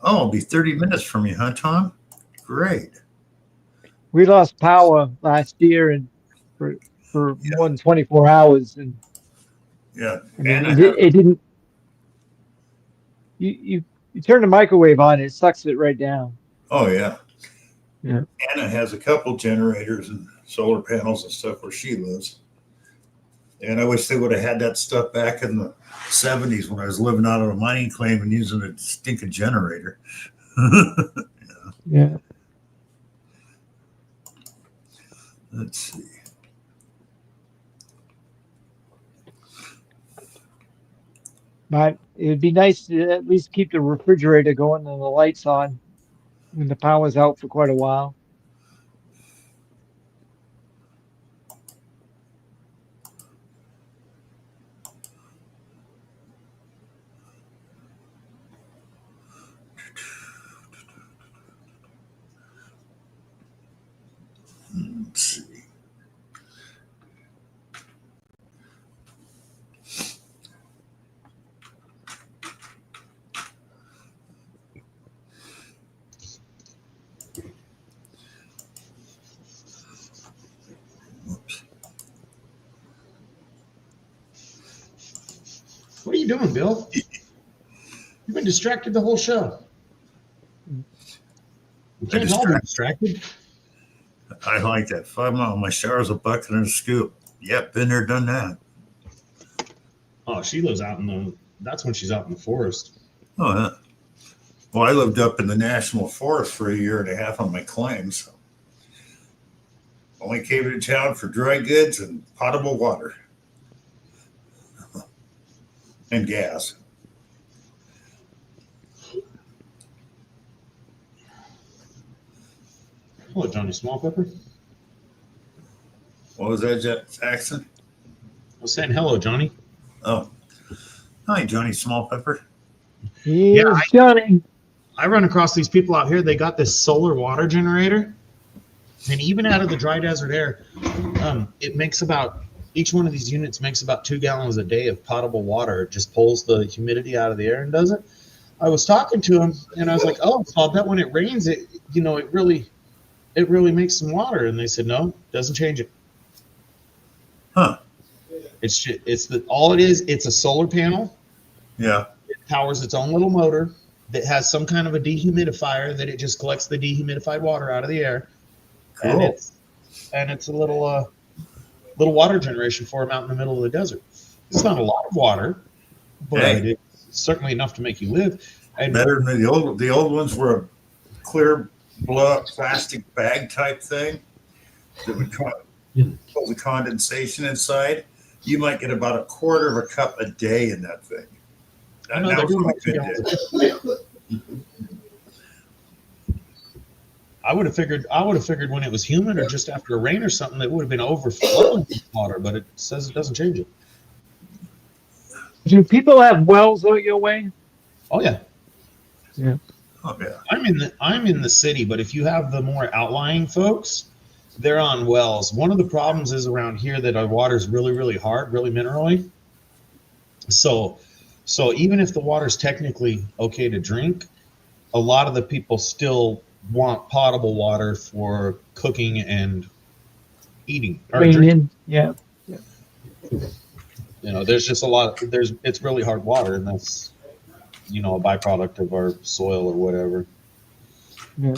Oh, it'll be 30 minutes from you, huh, Tom? Great. We lost power last year and for Yeah, more than 24 hours, and yeah. I mean Anna has. it didn't. You turn the microwave on, it sucks it right down. Oh, yeah. Yeah. Anna has a couple generators and solar panels and stuff where she lives. And I wish they would have had that stuff back in the 70s when I was living out on a mining claim and using a stinking generator. Yeah. Let's see. But it would be nice to at least keep the refrigerator going and the lights on when the power's out for quite a while. Let's see. What are you doing, Bill? You've been distracted the whole show. You can't help but distracted. I like that. 5 mile. My shower's a bucket and a scoop. Yep, been there, done that. Oh, she lives out in the. That's when she's out in the forest. Oh, yeah. Well, I lived up in the national forest for a year and a half on my claims. Only came into town for dry goods and potable water and gas. Hello, Johnny Smallpepper. What was that, Jackson? I was saying hello, Johnny. Oh, hi, Johnny Smallpepper. Here's Johnny. I run across these people out here. They got this solar water generator, and even out of the dry desert air, it makes about each one of these units makes about 2 gallons a day of potable water. It just pulls the humidity out of the air and does it. I was talking to him, and I was like, "Oh, so I bet when it rains, it really makes some water." And they said, "No, doesn't change it." Huh? All it is. It's a solar panel. Yeah. It powers its own little motor that has some kind of a dehumidifier that it just collects the dehumidified water out of the air. Cool. And it's a little water generation for them out in the middle of the desert. It's not a lot of water, but it's certainly enough to make you live. And better than the old ones were a clear blow-up plastic bag type thing that would pull the condensation inside. You might get about 1/4 of a cup a day in that thing. I know they're doing like 2 gallons. I would have figured when it was humid or just after a rain or something, it would have been overflowing with water, but it says it doesn't change it. Do people have wells out your way? Oh yeah. Yeah. Oh yeah. I'm in the city, but if you have the more outlying folks, they're on wells. One of the problems is around here that our water is really, really hard, really minerally. So even if the water's technically okay to drink, a lot of the people still want potable water for cooking and eating or drinking. Yeah. There's just a lot. It's really hard water, and that's a byproduct of our soil or whatever. Yeah.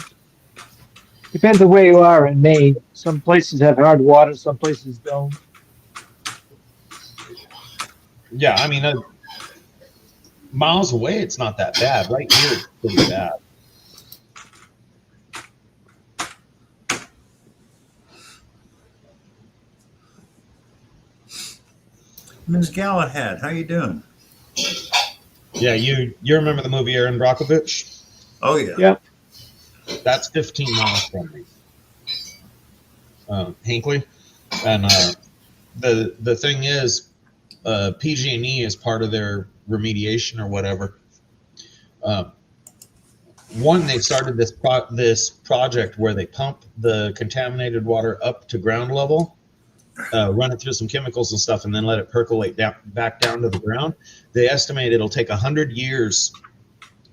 Depends on where you are in Maine. Some places have hard water, some places don't. Yeah, I mean, miles away, it's not that bad. Right here, it's pretty bad. Ms. Galahad, how you doing? Yeah, you remember the movie Aaron Brockovich? Oh yeah. Yep. That's 15 miles from me, Hinckley. And the thing is, PG&E is part of their remediation or whatever. They started this project where they pump the contaminated water up to ground level, run it through some chemicals and stuff, and then let it percolate back down to the ground. They estimate it'll take 100 years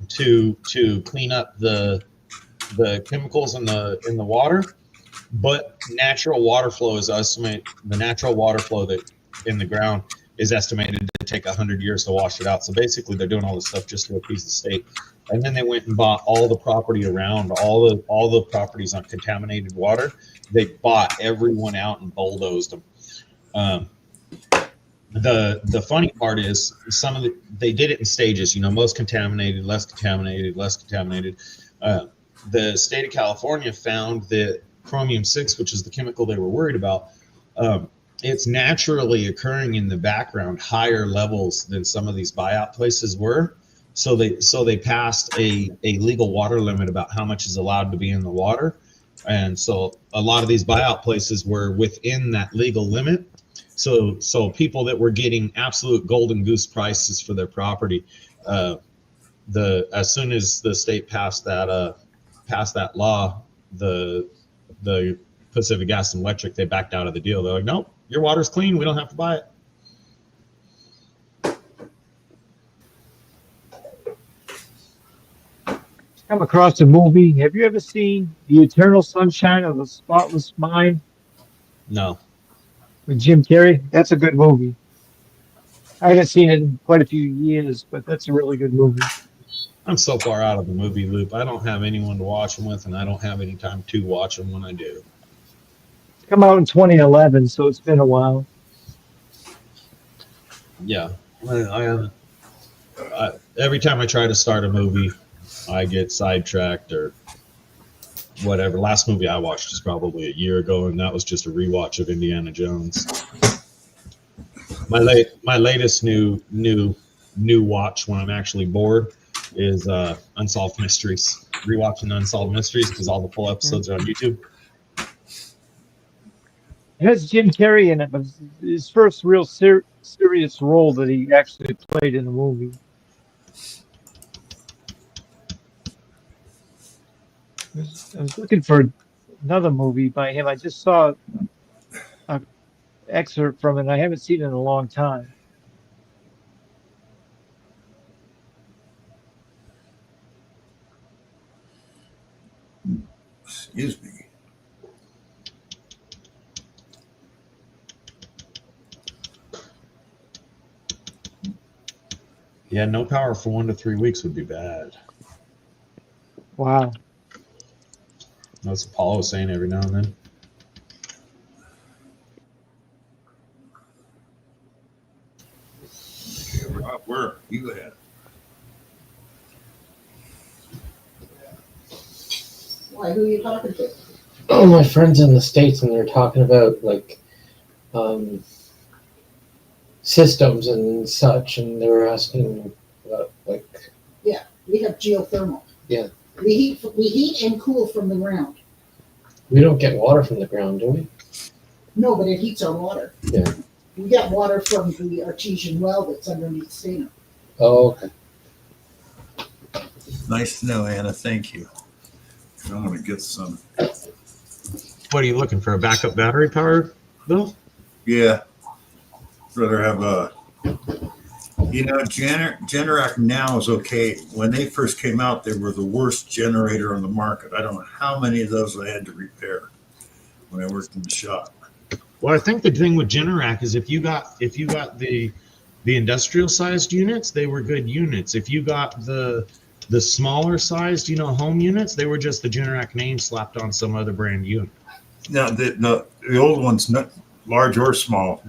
to clean up the chemicals in the water, but natural water flow that in the ground is estimated to take 100 years to wash it out. So basically, they're doing all this stuff just to appease the state. And then they went and bought all the property around, all the properties on contaminated water. They bought everyone out and bulldozed them. The funny part is they did it in stages. Most contaminated, less contaminated, less contaminated. The state of California found that chromium-6, which is the chemical they were worried about, it's naturally occurring in the background, higher levels than some of these buyout places were. So they passed a legal water limit about how much is allowed to be in the water. And so a lot of these buyout places were within that legal limit. So people that were getting absolute golden goose prices for their property, as soon as the state passed that law, the Pacific Gas and Electric, they backed out of the deal. They're like, nope, your water's clean. We don't have to buy it. Come across a movie. Have you ever seen The Eternal Sunshine of the Spotless Mind No. with Jim Carrey? That's a good movie. I haven't seen it in quite a few years, but that's a really good movie. I'm so far out of the movie loop. I don't have anyone to watch them with, and I don't have any time to watch them when I do. It's come out in 2011, so it's been a while. Yeah. I haven't. Every time I try to start a movie, I get sidetracked or whatever. Last movie I watched was probably a year ago, and that was just a rewatch of Indiana Jones. My latest new watch when I'm actually bored is Unsolved Mysteries. Rewatching Unsolved Mysteries because all the full episodes are on YouTube. It has Jim Carrey in it, but it's his first real serious role that he actually played in a movie. I was looking for another movie by him. I just saw an excerpt from it. I haven't seen it in a long time. Excuse me. Yeah, no power for 1 to 3 weeks would be bad. Wow. That's what Paul was saying every now and then. Rob, where are you at? Why, who are you talking to? Oh, my friends in the States, and they're talking about like systems and such, and they were asking about like. Yeah, we have geothermal. Yeah. We heat and cool from the ground. We don't get water from the ground, do we? No, but it heats our water. Yeah. We get water from the artesian well that's underneath Stena. Oh, okay. Nice to know, Anna. Thank you. I'm going to get some. What are you looking for? A backup battery power, Bill? Yeah. Rather have a. Generac now is okay. When they first came out, they were the worst generator on the market. I don't know how many of those I had to repair when I worked in the shop. Well, I think the thing with Generac is if you got the industrial sized units, they were good units. If you got the smaller sized, home units, they were just the Generac name slapped on some other brand unit. No, the old ones, not large or small,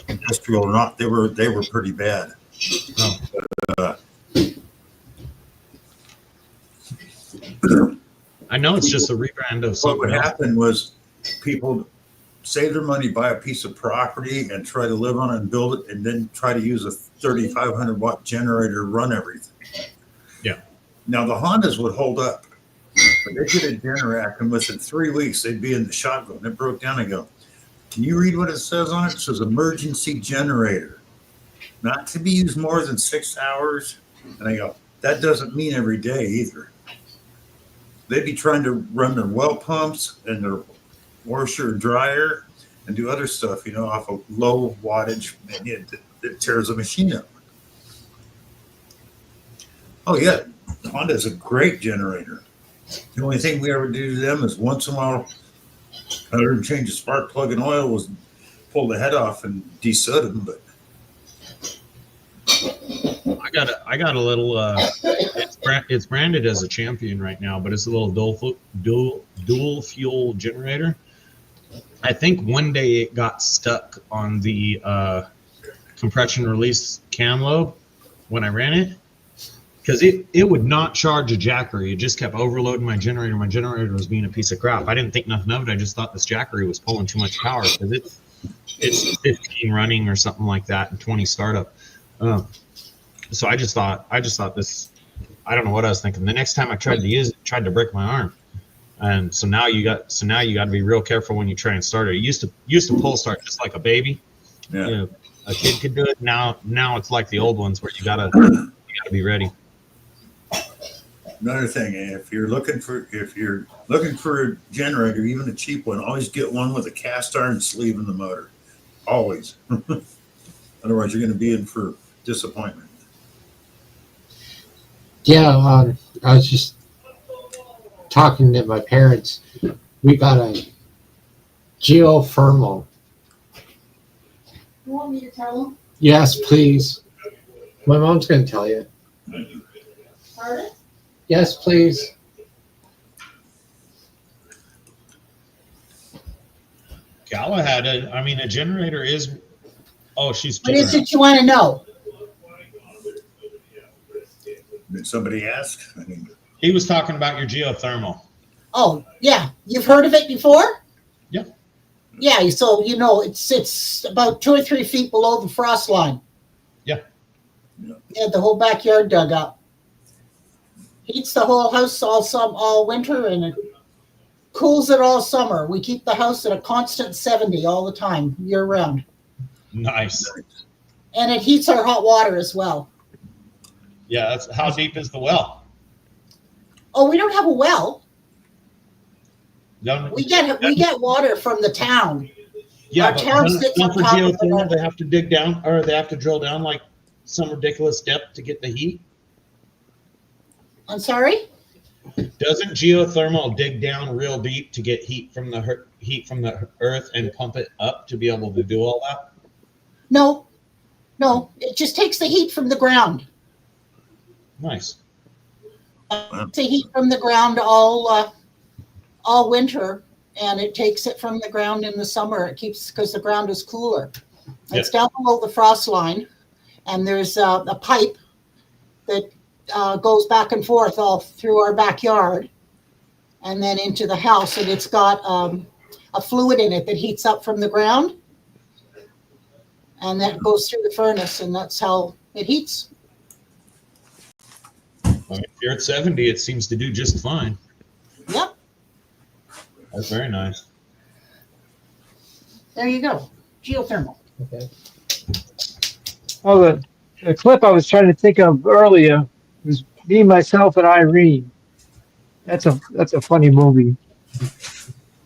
industrial or not, they were pretty bad. Oh. I know it's just a rebrand of What something would else. happen was people save their money, buy a piece of property, and try to live on it and build it, and then try to use a 3,500 watt generator to run everything. Yeah. Now the Hondas would hold up, but they get a Generac, and within 3 weeks they'd be in the shotgun. It broke down. I go, can you read what it says on it? It says emergency generator, not to be used more than 6 hours. And I go, that doesn't mean every day either. They'd be trying to run their well pumps and their washer and dryer and do other stuff, off of low wattage, and it tears the machine up. Oh yeah, Honda's a great generator. The only thing we ever do to them is once in a while, other than change the spark plug and oil, was pull the head off and desoot them. But I got a little. It's branded as a Champion right now, but it's a little dual fuel generator. I think one day it got stuck on the compression release cam lobe when I ran it, because it would not charge a Jackery. It just kept overloading my generator. My generator was being a piece of crap. I didn't think nothing of it. I just thought this Jackery was pulling too much power because it's 15 running or something like that and 20 startup. So I just thought this. I don't know what I was thinking. The next time I tried to use it, tried to break my arm. And so now you got to be real careful when you try and start it. It used to pull start just like a baby. Yeah. You know, a kid could do it. Now it's like the old ones where you gotta be ready. Another thing, if you're looking for a generator, even a cheap one, always get one with a cast iron sleeve in the motor. Always. Otherwise, you're going to be in for disappointment. Yeah, I was just talking to my parents. We got a geothermal. You want me to tell them? Yes, please. My mom's going to tell you. Pardon? Yes, please. Galahad, a generator is. Oh, she's. What is it you want to know? Did somebody ask? He was talking about your geothermal. Oh, yeah. You've heard of it before? Yeah. Yeah, so you know it's about 2 or 3 feet below the frost line. Yeah. Yeah, the whole backyard dug up. Heats the whole house all winter, and it cools it all summer. We keep the house at a constant 70 all the time, year round. Nice. And it heats our hot water as well. Yeah, that's how deep is the well? Oh, we don't have a well. Don't, We get water from the town. yeah, our but town sits don't on for top of geothermal, the- they have to dig down, or they have to drill down like some ridiculous depth to get the heat. I'm sorry? Doesn't geothermal dig down real deep to get heat from the earth and pump it up to be able to do all that? No, it just takes the heat from the ground. Nice. It's the heat from the ground all winter, and it takes it from the ground in the summer. It keeps, because the ground is cooler. It's down below the frost line, and there's a pipe that goes back and forth all through our backyard and then into the house, and it's got a fluid in it that heats up from the ground, and that goes through the furnace, and that's how it heats. If you're at 70, it seems to do just fine. Yep, That's very nice. there you go. Geothermal. Okay. Oh, the clip I was trying to think of earlier was Me, Myself, and Irene. That's a funny movie.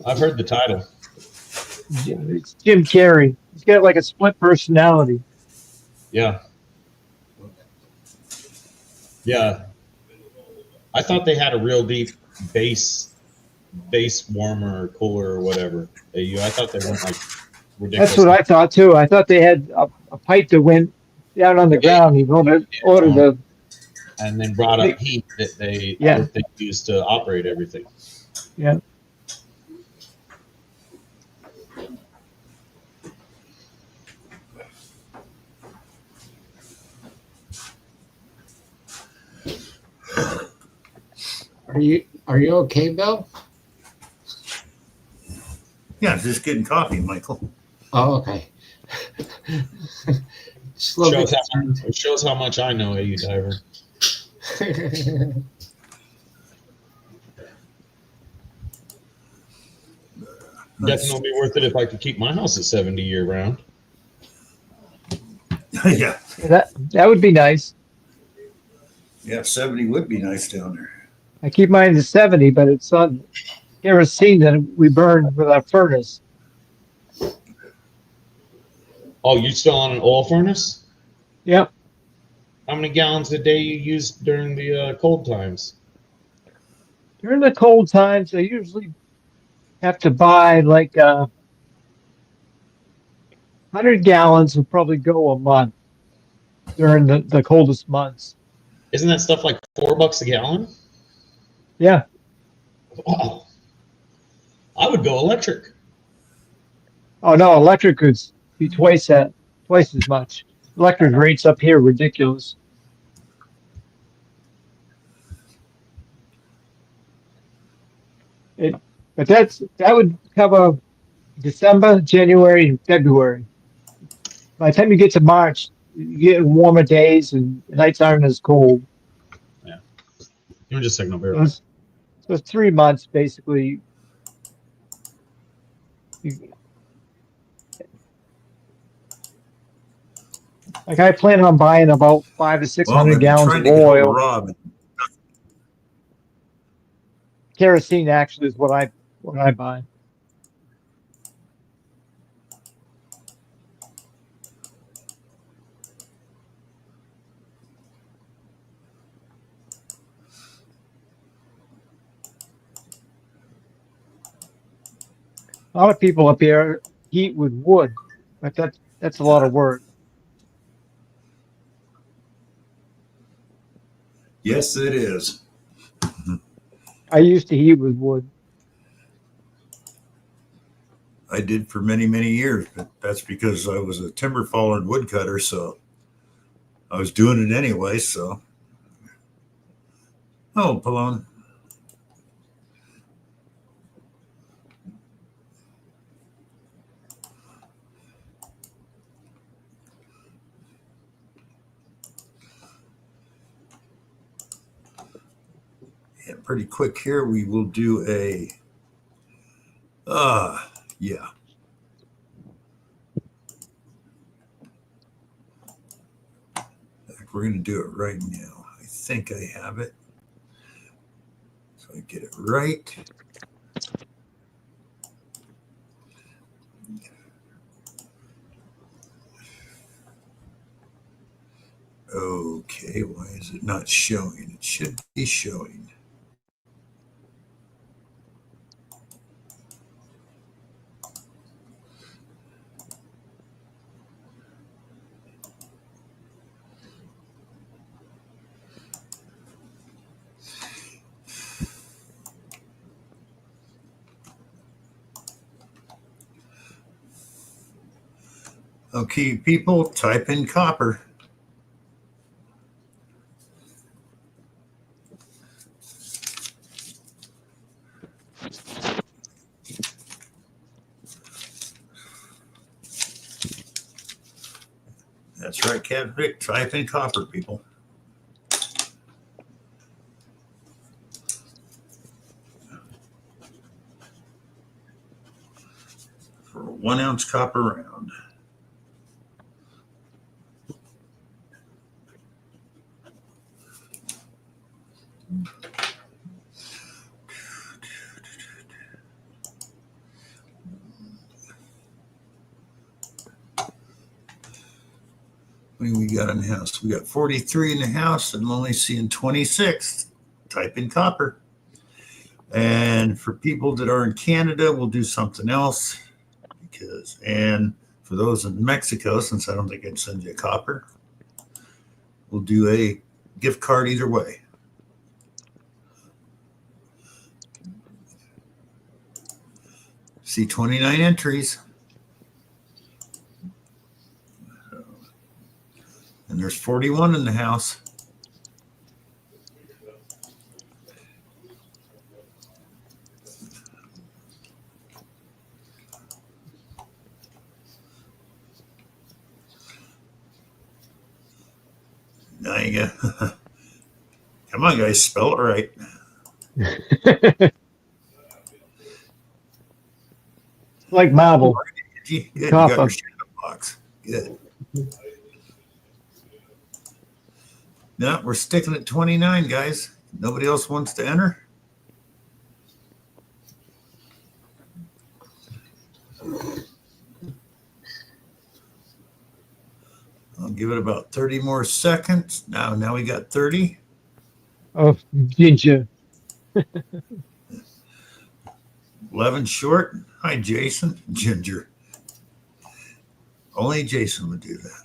I've heard the title. It's Jim Carrey. He's got like a split personality. Yeah. Yeah. I thought they had a real deep base warmer or cooler or whatever. I thought they weren't like ridiculous. That's what I thought too. I thought they had a pipe that went down on the ground. He ordered the. And then brought up heat that they used to operate everything. Yeah. Are you okay, Bill? Yeah, just getting coffee, Michael. Oh, okay. Slow It shows how much I know, AU Diver. Definitely be worth it if I could keep my house at 70 year round. Yeah. That would be nice. Yeah, 70 would be nice down there. I keep mine to 70, but it's on kerosene that we burn with our furnace. Oh, you're still on an oil furnace? Yep. How many gallons a day you use during the cold times? During the cold times, I usually have to buy like 100 gallons will probably go a month during the coldest months. Isn't that stuff like $4 a gallon? Yeah. Wow. I would go electric. Oh no, electric would be twice as much. electric rates up here are ridiculous. It, but that would cover December, January, and February. By the time you get to March, you get warmer days and the nights aren't as cold. Yeah. You're just signal So beer. it's 3 months basically. You, like I plan on buying about 500 to 600 Well, I've been gallons trying of to get hold of oil. Rob. Kerosene actually is what I buy. A lot of people up here heat with wood, but that's a lot of work. Yes, it is. I used to heat with wood. I did for many, many years, but that's because I was a timber faller and woodcutter, so I was doing it anyway. So, oh, Palone. Yeah, pretty quick here. We will do a, yeah. We're going to do it right now. I think I have it. So I get it right. Okay, why is it not showing? It should be showing. Okay, people, type in copper. That's right, Cat Vic. Type in copper, people. For a 1 ounce copper round. What do we got in the house? We got 43 in the house and I'm only seeing 26. Type in copper. And for people that are in Canada, we'll do something else. And for those in Mexico, since I don't think I'd send you a copper, we'll do a gift card either way. See 29 entries. And there's 41 in the house. Now you go. Come on, guys, spell it right. Like marble. Good, you Copper. got your shadow box. Good. No, we're sticking at 29, guys. Nobody else wants to enter? I'll give it about 30 more seconds. Now we got 30. Oh, ginger. 11 short. Hi, Jason. Ginger. Only Jason would do that.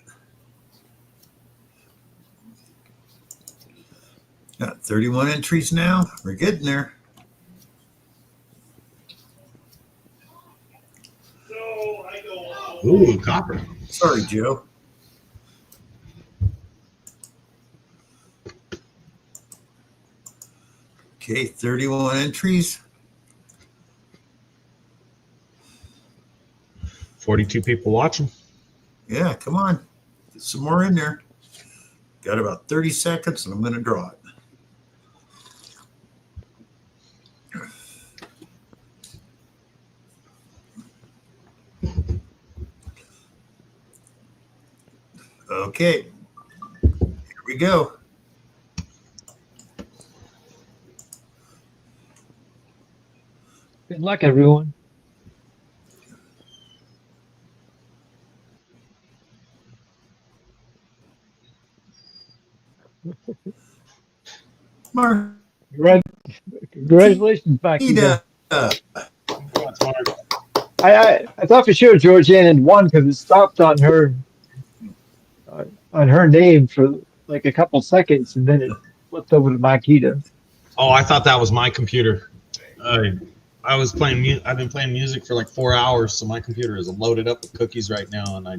Got 31 entries now. We're getting there. Ooh, copper. Sorry, Joe. Okay, 31 entries. 42 people watching. Yeah, come on. Get some more in there. Got about 30 seconds and I'm going to draw it. Okay, here we go. Good luck, everyone. Marquita. Congratulations, Makita. Congrats, Mark. I thought for sure Georgianne had won because it stopped on her name for like a couple seconds, and then it flipped over to Makita. Oh, I thought that was my computer. I was playing. I've been playing music for like 4 hours, so my computer is loaded up with cookies right now, and I.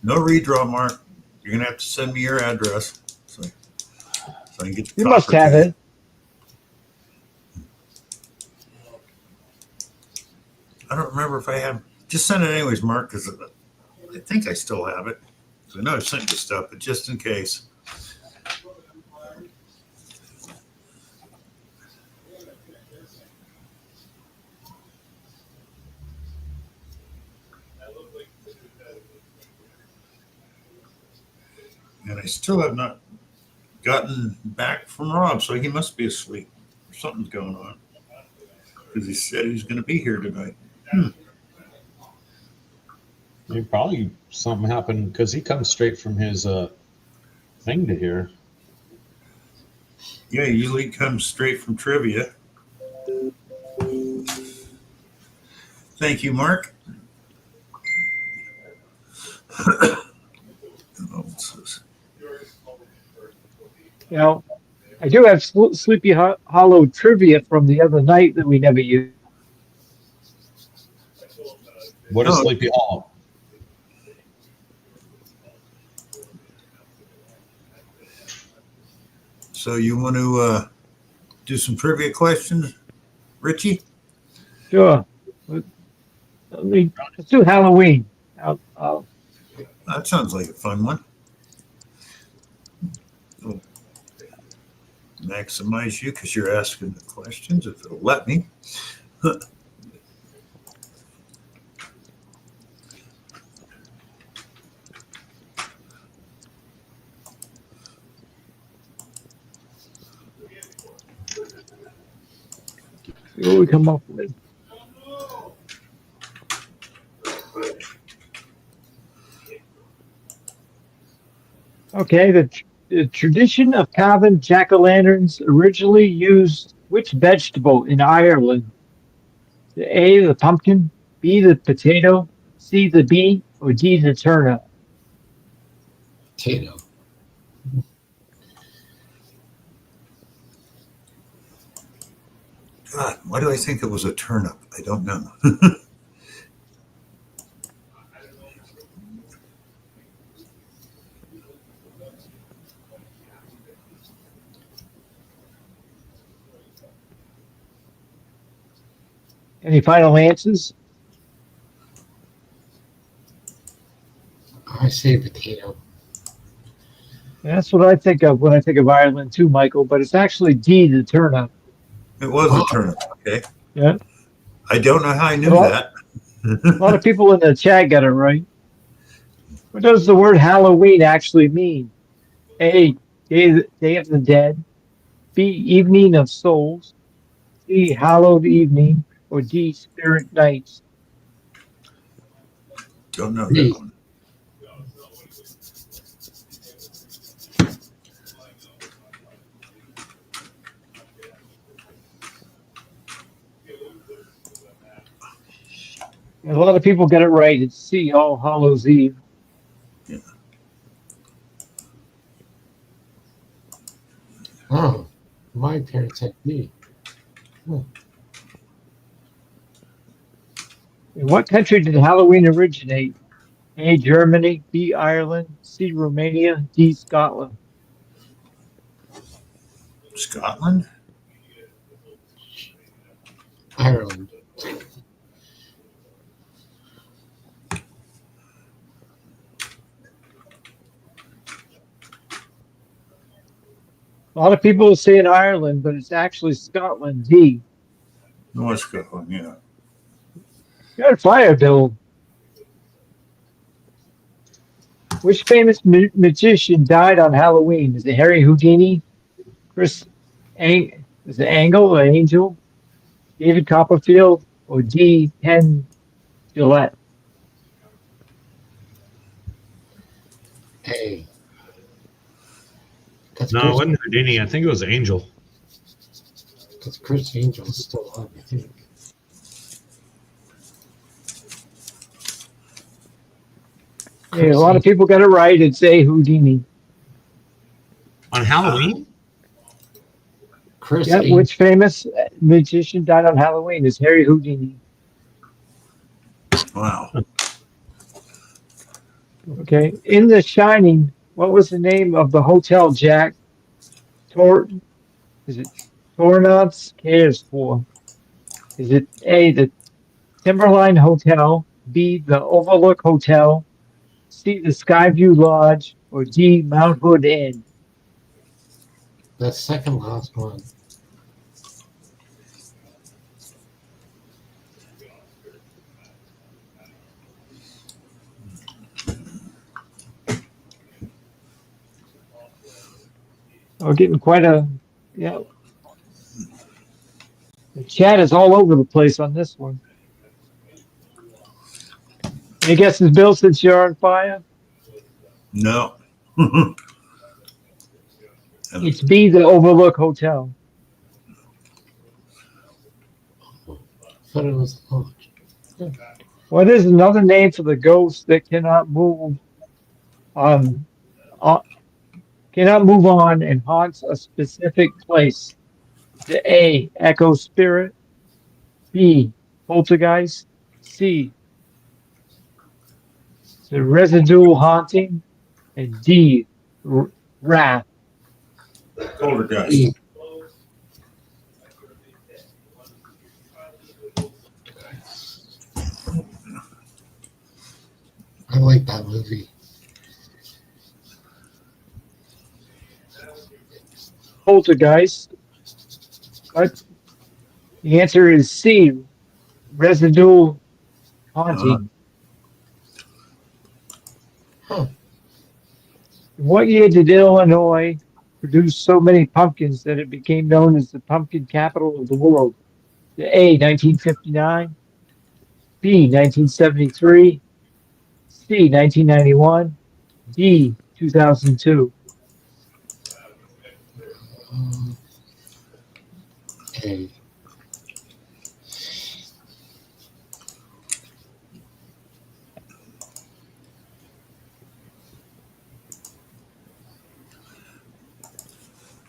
No redraw, Mark. You're going to have to send me your address so I can get the You must copper have to you. it. I don't remember if I have. Just send it anyways, Mark, because I think I still have it. So I know I've sent you stuff, but just in case. And I still have not gotten back from Rob, so he must be asleep. Something's going on. Because he said he was going to be here tonight. Maybe probably something happened because he comes straight from his thing to here. Yeah, he usually comes straight from trivia. Thank you, Mark. Now, I do have Sleepy Hollow trivia from the other night that we never used. What is Sleepy Hollow? So you want to do some trivia questions, Richie? Sure. Let's do Halloween. That sounds like a fun one. I'll maximize you because you're asking the questions, if it'll let me. See what we come up with. Okay, the tradition of carving jack-o'-lanterns originally used which vegetable in Ireland? A, the pumpkin, B, the potato, C, the bee, or D, the turnip? Potato. God, why do I think it was a turnip? I don't know. Any final answers? I say potato. That's what I think of when I think of Ireland too, Michael, but it's actually D, the turnip. It was a turnip, okay? Yeah. I don't know how I knew A that. lot of people in the chat got it right. What does the word Halloween actually mean? A, Day of the Dead, B, Evening of Souls, C, Hallowed Evening, or D, Spirit Nights? Don't know B. that one. A lot of people get it right. It's C, All Hallows Eve. Yeah. Oh, my parents had B. In what country did Halloween originate? A, Germany, B, Ireland, C, Romania, D, Scotland. Scotland? A lot of people say in Ireland, but it's actually Scotland. D. North Scotland, yeah. Got a fire, Bill. Which famous magician died on Halloween? Is it Harry Houdini, Chris is it Angle or Angel, David Copperfield, or D. Penn Gillette? A. Because No, it wasn't Houdini. I think it was Angel. Chris Angel's still on, I think. Yeah, a lot of people got it right. It's A. Houdini. On Halloween? Chris Yeah, Angel. which famous magician died on Halloween? Is Harry Houdini. Wow. Okay. In The Shining, what was the name of the hotel Jack is it Torrance cares for? Is it A, the Timberline Hotel, B, the Overlook Hotel, C, the Skyview Lodge, or D, Mount Hood Inn? The second last one. We're getting quite a, yeah. The chat is all over the place on this one. Any guesses, Bill, since you're on fire? No. It's B, the Overlook Hotel. Thought it was Lodge. What is another name for the ghost that cannot move on, cannot move on and haunts a specific place? The A, echo spirit, B, poltergeist, C, the residual haunting, and D, wrath. Poltergeist. I like that movie. Poltergeist. But the answer is C, residual haunting. Huh. In what year did Illinois produce so many pumpkins that it became known as the pumpkin capital of the world? The A, 1959, B, 1973, C, 1991, D, 2002. A.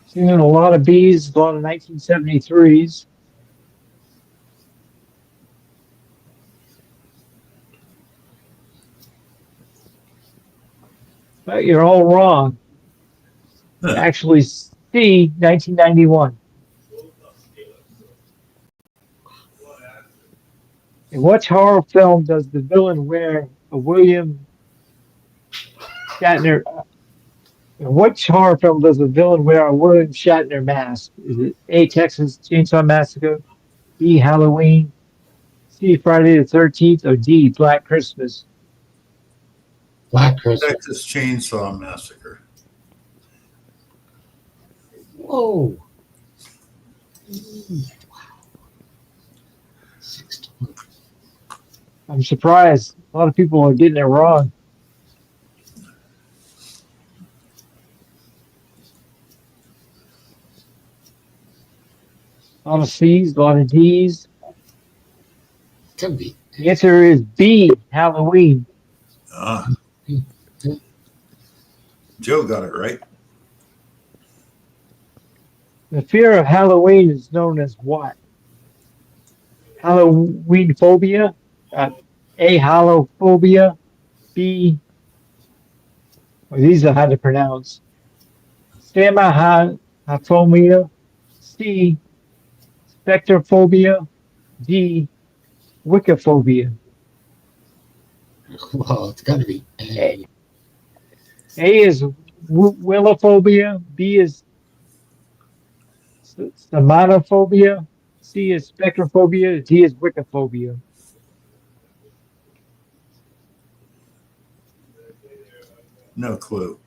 Seen a lot of Bs, a lot of 1973s. But you're all wrong. Actually, C, 1991. In what horror film does the villain wear a William Shatner? In which horror film does the villain wear a William Shatner mask? Is it A, Texas Chainsaw Massacre, B, Halloween, C, Friday the 13th, or D, Black Christmas? Black Christmas. Texas Chainsaw Massacre. Whoa. Wow. 6 to 1. I'm surprised. A lot of people are getting it wrong. A lot of C's, a lot of D's. Could be. The answer is B, Halloween. Joe got it right. The fear of Halloween is known as what? Halloween phobia? A, halophobia. B, well, these are hard to pronounce. Samahaphobia. C, spectrophobia. D, wiccophobia. Well, it's got to be A. A is willophobia. B is Semanophobia. C is spectrophobia. D is wiccophobia. No clue.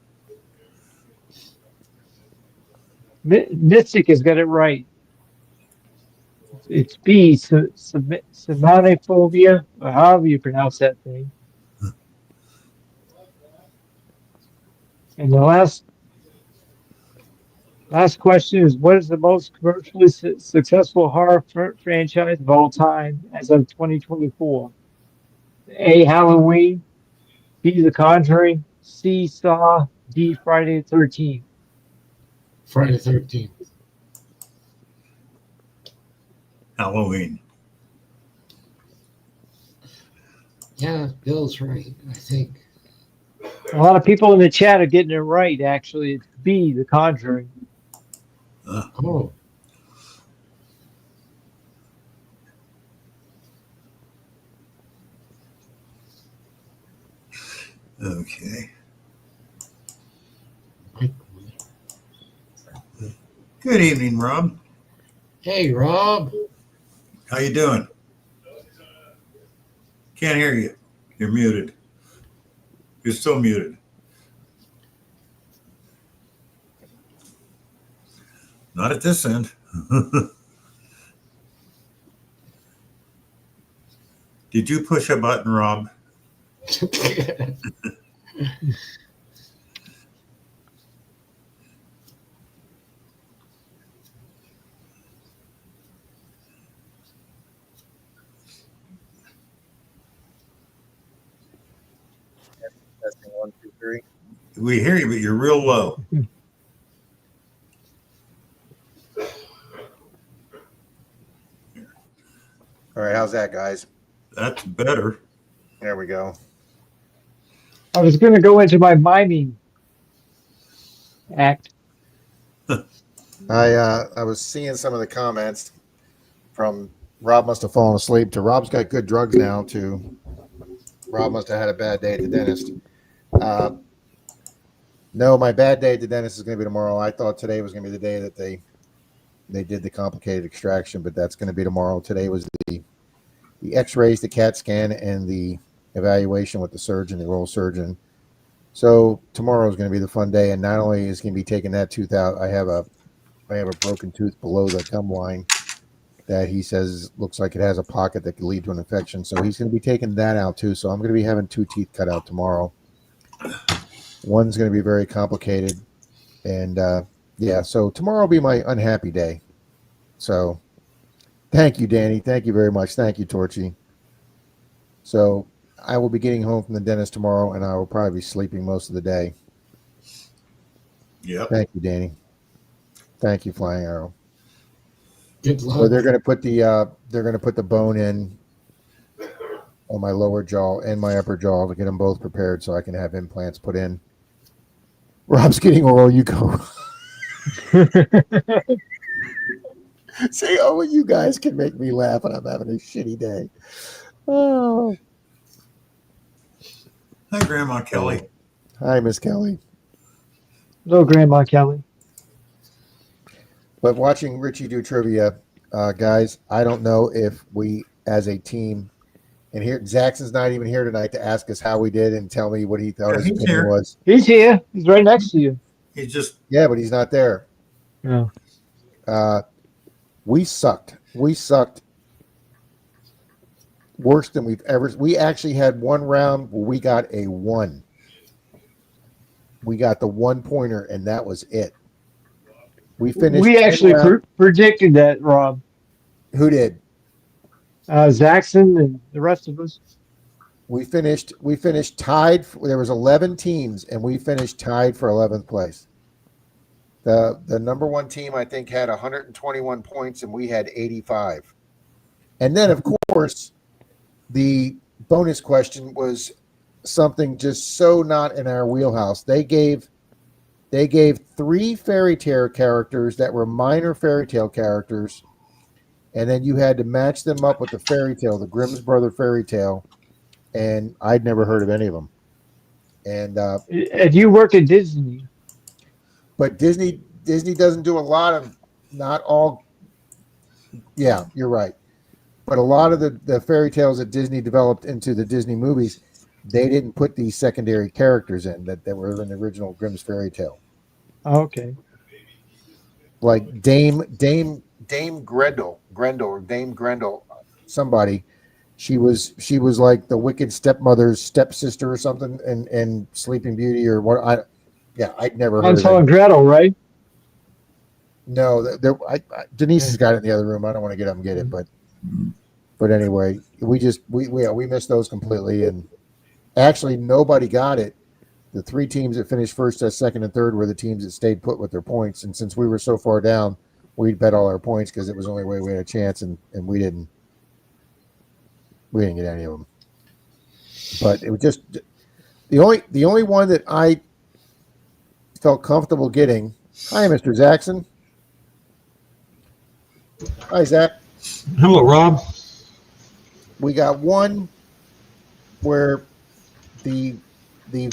Mystic has got it right. It's B, semanophobia, or however you pronounce that thing. And the last question is, what is the most commercially successful horror franchise of all time as of 2024? A, Halloween, B, The Conjuring, C, Saw, D, Friday the 13th. Friday the 13th. Halloween. Yeah, Bill's right, I think. A lot of people in the chat are getting it right, actually. It's B, The Conjuring. Oh, Okay. I- Good evening, Rob. hey, Rob. How you doing? Can't hear you. You're muted. You're still muted. Not at this end. Did you push a button, Rob? Testing 1, 2, 3. We hear you, but you're real low. All right, how's that, guys? That's better. There we go. I was going to go into my miming act. I was seeing some of the comments from Rob must have fallen asleep to Rob's got good drugs now to Rob must have had a bad day at the dentist. No, my bad day at the dentist is going to be tomorrow. I thought today was going to be the day that they did the complicated extraction, but that's going to be tomorrow. Today was the x-rays, the CAT scan, and the evaluation with the surgeon, the oral surgeon. So tomorrow is going to be the fun day, and not only is going to be taking that tooth out, I have a broken tooth below the gum line that he says looks like it has a pocket that could lead to an infection. So he's going to be taking that out too. So I'm going to be having 2 teeth cut out tomorrow. One's going to be very complicated, and yeah. So tomorrow will be my unhappy day. So thank you, Danny. Thank you very much. Thank you, Torchy. So I will be getting home from the dentist tomorrow, and I will probably be sleeping most of the day. Yep. Thank you, Danny. Thank you, Flying Arrow. Good luck. So they're going to put the bone in on my lower jaw and my upper jaw to get them both prepared so I can have implants put in. Rob's getting oral. You go. Say, oh, you guys can make me laugh when I'm having a shitty day. Oh, Hi, Grandma Kelly. hi, Miss Kelly. Hello, Grandma Kelly. But watching Richie do trivia, guys, I don't know if we as a team, and here Zaxxon's not even here tonight to ask us how we did and tell me what he thought Yeah, his he's opinion here. was. He's here. He's right next to you. He just Yeah, but he's not there. Yeah. We sucked. We sucked worse than we've ever. We actually had one round where we got a 1. We got the 1-pointer, and that was it. We finished. We 10 actually round- predicted that, Rob. Who did? Zaxxon and the rest of us. We finished tied. There was 11 teams, and we finished tied for 11th place. The number one team, I think, had 121 points, and we had 85. And then, of course, the bonus question was something just so not in our wheelhouse. They gave 3 fairy tale characters that were minor fairy tale characters, and then you had to match them up with the fairy tale, the Grimm's Brother fairy tale, and I'd never heard of any of them. And You work at Disney. but Disney doesn't do a lot of not all. Yeah, you're right. But a lot of the fairy tales that Disney developed into the Disney movies, they didn't put these secondary characters in that were in the original Grimm's fairy tale. Okay. Like Dame Grendel, somebody. She was like the wicked stepmother's stepsister or something, and Sleeping Beauty or what? I'd never heard of Hansel it. and Gretel, right? No, Denise has got it in the other room. I don't want to get up and get it, but anyway, we missed those completely, and actually nobody got it. The three teams that finished first, second, and third were the teams that stayed put with their points. And since we were so far down, we'd bet all our points because it was the only way we had a chance, and we didn't get any of them. But it was just the only one that I felt comfortable getting. Hi, Mr. Jackson. Hi, Zach. Hello, Rob. We got one where the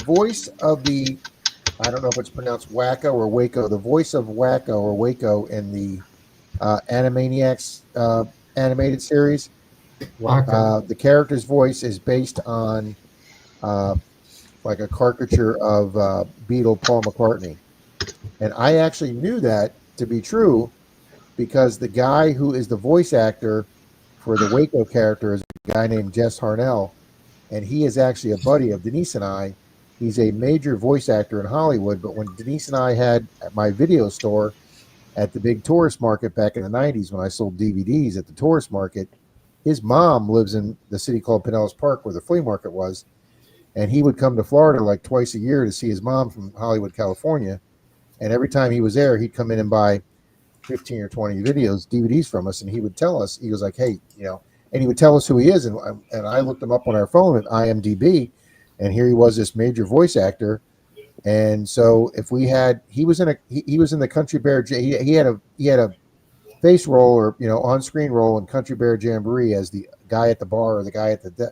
voice of the, I don't know if it's pronounced Wacko or Waco, the voice of Wacko or Waco in the Animaniacs animated series, the character's voice is based on like a caricature of Beatle Paul McCartney. And I actually knew that to be true because the guy who is the voice actor for the Waco character is a guy named Jess Harnell, and he is actually a buddy of Denise and I. He's a major voice actor in Hollywood, but when Denise and I had at my video store at the big tourist market back in the 90s when I sold DVDs at the tourist market, his mom lives in the city called Pinellas Park where the flea market was, and he would come to Florida like twice a year to see his mom from Hollywood, California, and every time he was there, he'd come in and buy 15 or 20 DVDs from us, and he would tell us, he was like, hey, and he would tell us who he is, and I looked him up on our phone at IMDb, and here he was, this major voice actor. And so if we had, he was in the Country Bear, he had a face role or on-screen role in Country Bear Jamboree as the guy at the bar or the guy at the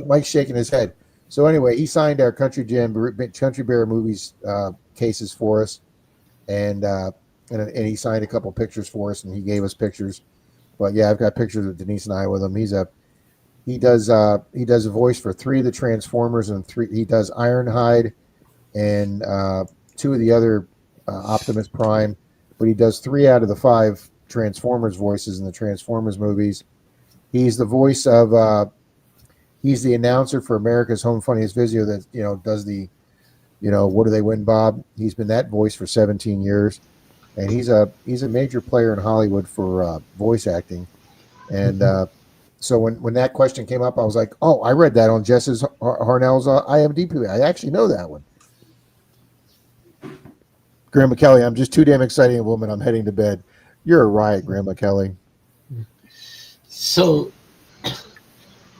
Mike's shaking his head. So anyway, he signed our Country Bear movies cases for us, and he signed a couple pictures for us, and he gave us pictures. But yeah, I've got pictures of Denise and I with him. He does a voice for 3 of the Transformers, and he does Ironhide and 2 of the other Optimus Prime, but he does 3 out of the 5 Transformers voices in the Transformers movies. He's the voice of he's the announcer for America's Home Funniest Video that does the what do they win, Bob? He's been that voice for 17 years. And he's a major player in Hollywood for voice acting. And so when that question came up, I was like, oh, I read that on Jess's Harnell's IMDb. I actually know that one. Grandma Kelly, I'm just too damn exciting a woman. I'm heading to bed. You're a riot, Grandma Kelly. So,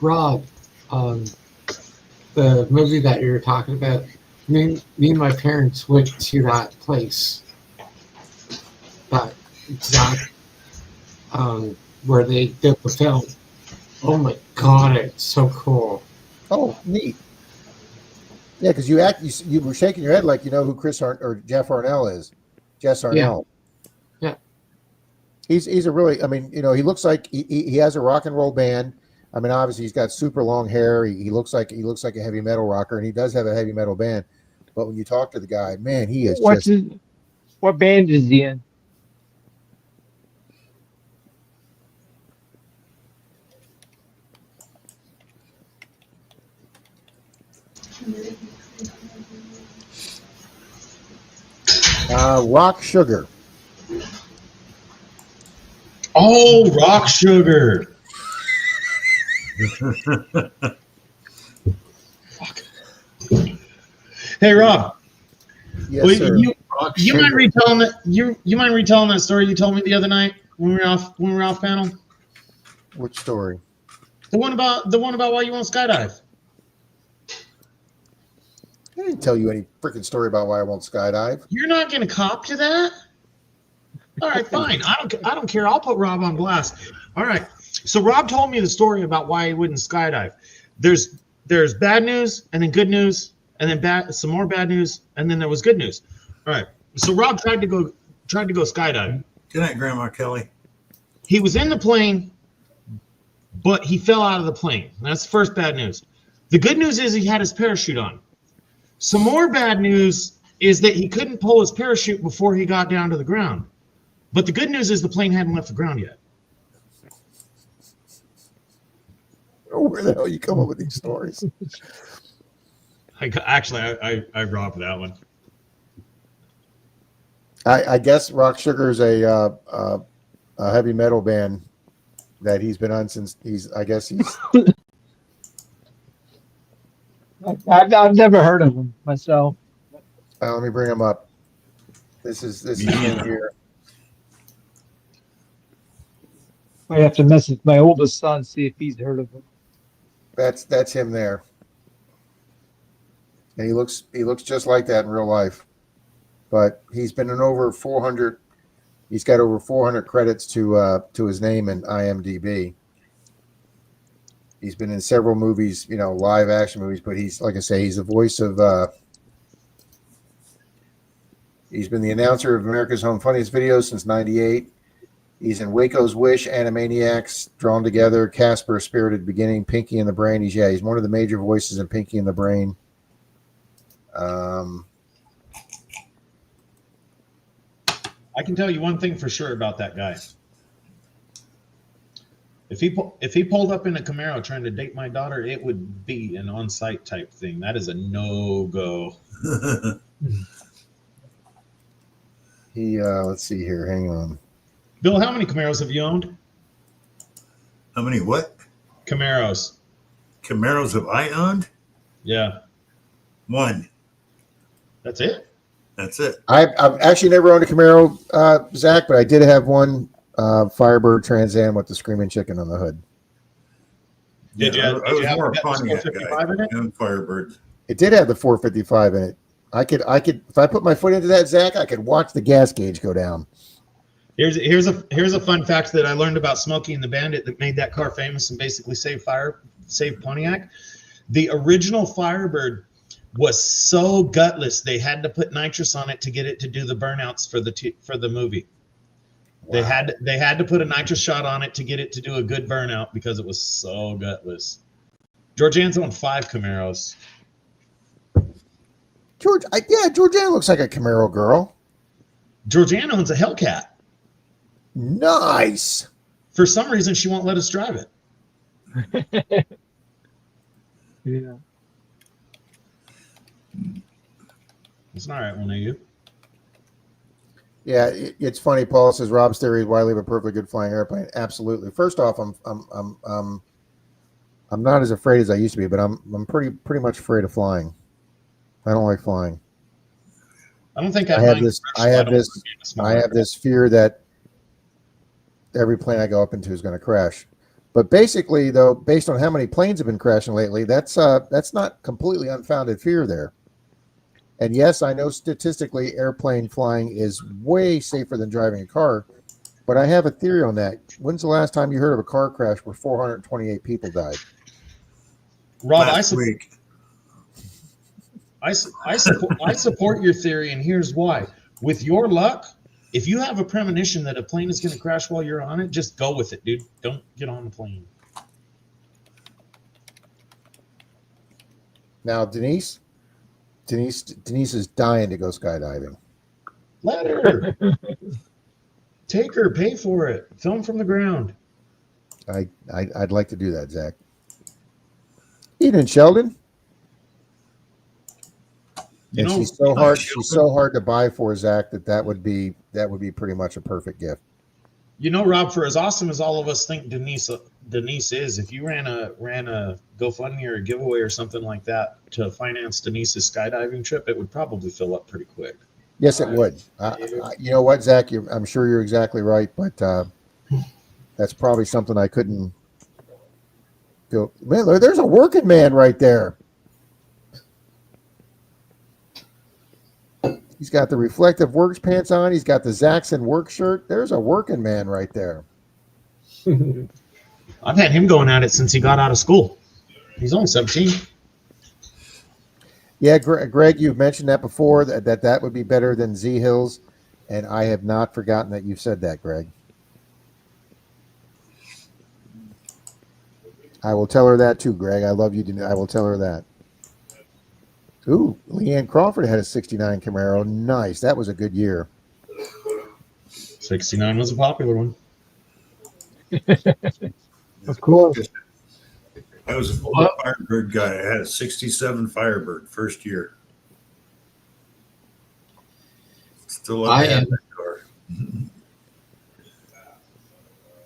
Rob, the movie that you're talking about, me and my parents went to that place. That exact where they did the film. Oh my god, it's so cool. Oh, neat. Yeah, because you were shaking your head like you know who or Jeff Harnell is. Jess Harnell. Yeah. He's a really, I mean, he looks like he has a rock and roll band. I mean, obviously he's got super long hair. He looks like a heavy metal rocker, and he does have a heavy metal band. But when you talk to the guy, man, he is what band is he in? Rock Sugar. Oh, Rock Sugar. Hey, Rob. Yes, sir. You mind retelling that? You mind retelling that story you told me the other night when we were off panel? Which story? The one about why you won't skydive. I didn't tell you any freaking story about why I won't skydive. You're not going to cop to that? All right, fine. I don't care. I'll put Rob on blast. All right. So Rob told me the story about why he wouldn't skydive. There's bad news and then good news and then some more bad news and then there was good news. All right. So Rob tried to go skydiving. Good night, Grandma Kelly. He was in the plane, but he fell out of the plane. That's the first bad news. The good news is he had his parachute on. Some more bad news is that he couldn't pull his parachute before he got down to the ground. But the good news is the plane hadn't left the ground yet. Oh, where the hell you come up with these stories? I robbed that one. I guess Rock Sugar is a heavy metal band that he's been on since I guess he's. I've never heard of him myself. Let me bring him up. This is him here. I have to message my oldest son, see if he's heard of him. That's him there, and he looks just like that in real life. But he's been in over 400. He's got over 400 credits to his name in IMDb. He's been in several movies, live action movies. But he's, like I say, he's the voice of. He's been the announcer of America's Home Funniest Videos since '98. He's in Waco's Wish, Animaniacs, Drawn Together, Casper, Spirited Beginning, Pinky and the Brain. He's one of the major voices in Pinky and the Brain. I can tell you one thing for sure about that guy. If he pulled up in a Camaro trying to date my daughter, it would be an on-site type thing. That is a no-go. Let's see here. Hang on. Bill, how many Camaros have you owned? How many what? Camaros. Camaros have I owned? Yeah. One. That's it? That's it. I've actually never owned a Camaro, Zach, but I did have one Firebird Trans Am with the Screaming Chicken on the hood. Did you have more the Pontiac 455 guy in it? and Firebird. It did have the 455 in it. I could if I put my foot into that, Zach, I could watch the gas gauge go down. Here's a fun fact that I learned about Smokey and the Bandit that made that car famous and basically saved Pontiac. The original Firebird was so gutless they had to put nitrous on it to get it to do the burnouts for the movie. Wow. They had to put a nitrous shot on it to get it to do a good burnout because it was so gutless. Georgianne's owned 5 Camaros. Georgianne looks like a Camaro girl. Georgianne owns a Hellcat. Nice. For some reason, she won't let us drive it. Yeah. It's not right, one of you. Yeah, it's funny. Paul says Rob's theory is why I leave a perfectly good flying airplane. Absolutely. First off, I'm not as afraid as I used to be, but I'm pretty much afraid of flying. I don't like flying. I don't think I have this fear that every plane I go up into is going to crash. But basically, though, based on how many planes have been crashing lately, that's not completely unfounded fear there. And yes, I know statistically airplane flying is way safer than driving a car, but I have a theory on that. When's the last time you heard of a car crash where 428 people died? Rob, I support your theory, and here's why. With your luck, if you have a premonition that a plane is going to crash while you're on it, just go with it, dude. Don't get on the plane. Now, Denise is dying to go skydiving. Let her. Take her. Pay for it. Film from the ground. I'd like to do that, Zach. Evening, Sheldon. She's so hard to buy for, Zach, that would be pretty much a perfect gift. You know, Rob, for as awesome as all of us think Denise is, if you ran a GoFundMe or a giveaway or something like that to finance Denise's skydiving trip, it would probably fill up pretty quick. Yes, it would. You know what, Zach? I'm sure you're exactly right, but that's probably something I couldn't go. Man, there's a working man right there. He's got the reflective works pants on. He's got the Zaxxon work shirt. There's a working man right there. I've had him going at it since he got out of school. He's only 17. Yeah, Greg, you've mentioned that before, that would be better than Z Hills. And I have not forgotten that you said that, Greg. I will tell her that too, Greg. I love you. I will tell her that. Ooh, Leanne Crawford had a 69 Camaro. Nice. That was a good year. 69 was a popular one. Of course. I was a full Firebird guy. I had a 67 Firebird first year. Still love to have that car.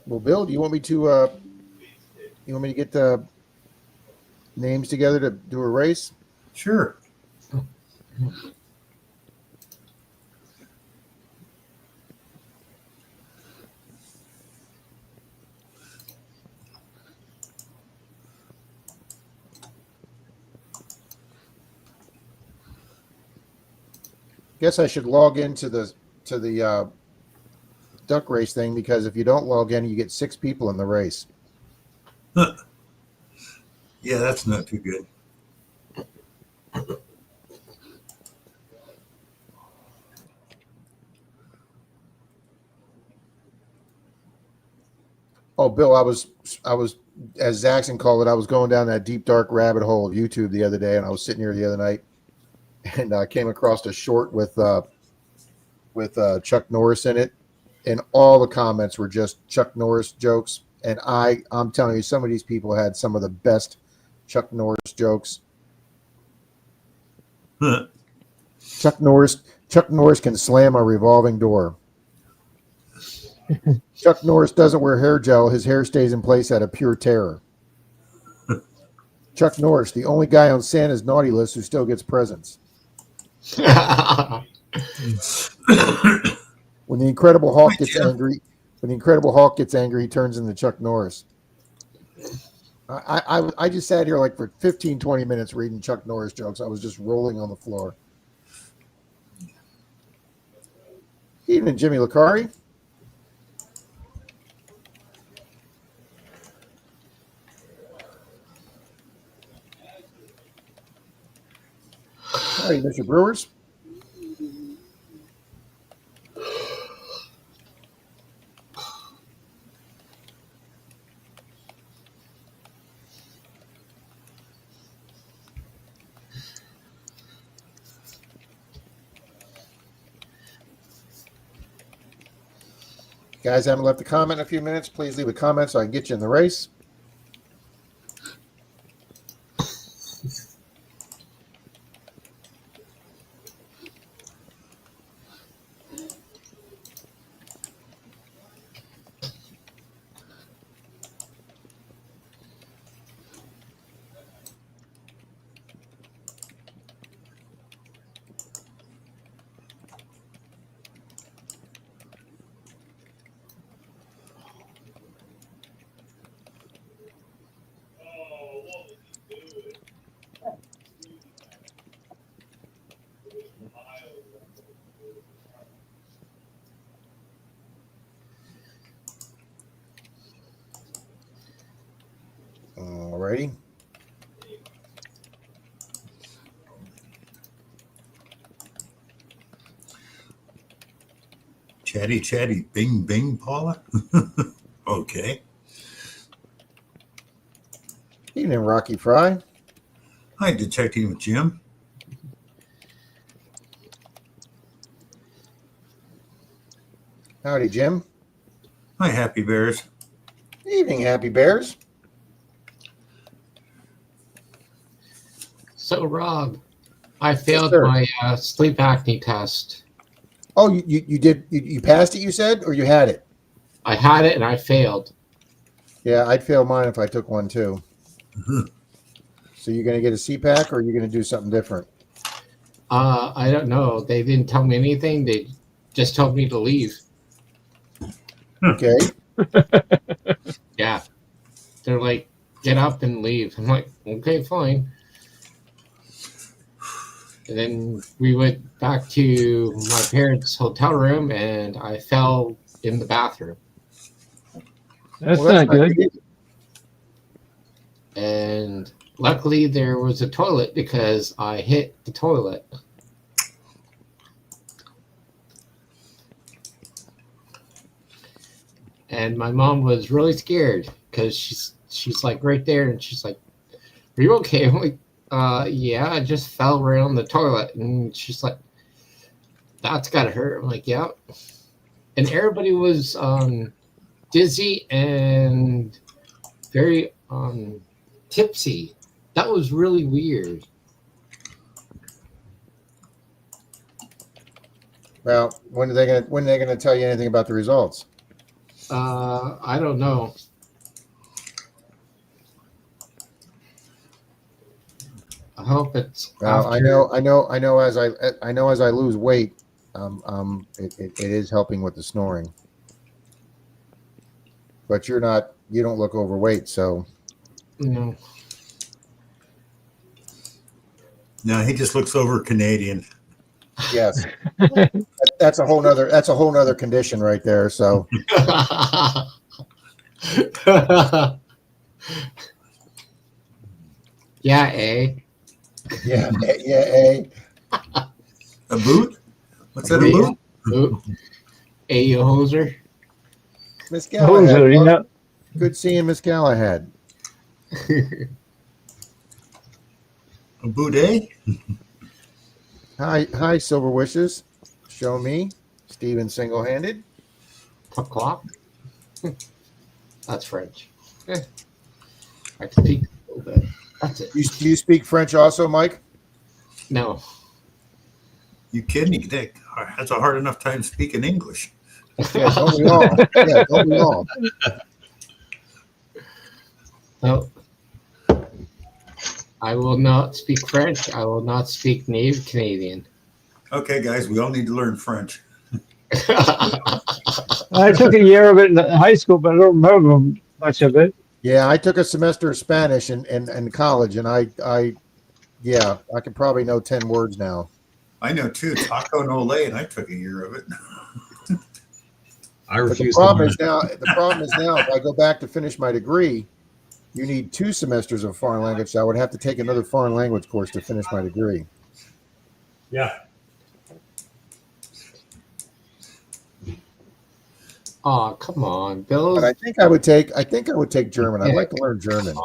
Well, Bill, do you want me to get the names together to do a race? Sure. Guess I should log into the duck race thing, because if you don't log in, you get 6 people in the race. Yeah, that's not too good. Oh, Bill, I was, as Zaxxon called it, I was going down that deep dark rabbit hole of YouTube the other day, and I was sitting here the other night, and I came across a short with Chuck Norris in it, and all the comments were just Chuck Norris jokes. And I'm telling you, some of these people had some of the best Chuck Norris jokes. Chuck Norris can slam a revolving door. Chuck Norris doesn't wear hair gel. His hair stays in place out of pure terror. Chuck Norris, the only guy on Santa's naughty list who still gets presents. When the Incredible Hulk gets angry, he turns into Chuck Norris. I just sat here like for 15, 20 minutes reading Chuck Norris jokes. I was just rolling on the floor. Evening, Jimmy Licari. Howdy, Mr. Brewers. Guys, haven't left a comment in a few minutes. Please leave a comment so I can get you in the race. Alrighty. Chatty, bing, bing, Paula. Okay. Evening, Rocky Fry. Hi, Detective Jim. Howdy, Jim. Hi, Happy Bears. Evening, Happy Bears. So, Rob, I failed sir. my sleep apnea test. Oh, you did. You passed it, you said, or you had it? I had it and I failed. Yeah, I'd fail mine if I took one too. So you're going to get a CPAC, or are you going to do something different? I don't know. They didn't tell me anything. They just told me to leave. Okay. Yeah. They're like, get up and leave. I'm like, okay, fine. And then we went back to my parents' hotel room, and I fell in the bathroom. That's not good. And luckily, there was a toilet because I hit the toilet. and my mom was really scared because she's like right there, and she's like, "Are you okay?" I'm like, yeah, I just fell right on the toilet," and she's like, "That's gotta hurt." I'm like, "Yeah," and everybody was dizzy and very tipsy. That was really weird. Well, when are they gonna tell you anything about the results? I don't know. I hope it's Well, after. I know. As I lose weight, it is helping with the snoring. But you don't look overweight, so No. No, he just looks over Canadian. yes, that's a whole nother condition right there. So Yeah, eh? yeah, yeah, A boot? What's that, a Yeah. boot? Ooh. A hoser. Miss Hoser, Galahad. you know. Good seeing Miss Galahad. A boot, eh? Hi, Silver Wishes. Show me. Steven single-handed. Top clock. That's French. I can speak a little bit. That's it. Do you speak French also, Mike? No. You kidding? That's a hard enough time speaking English. Yeah, don't we all? Yeah, don't we all? No. I will not speak French. I will not speak native Canadian. Okay, guys, we all need to learn French. I took a year of it in high school, but I don't remember much of it. Yeah, I took a semester of Spanish in college, and I can probably know 10 words now. I know too, taco no lay, and I took a year of it. I But refuse the to problem learn. is now, if I go back to finish my degree, you need 2 semesters of foreign language. So I would have to take another foreign language course to finish my degree. Yeah. Oh, come on, Bill. But I think I would take German. I'd like to learn German.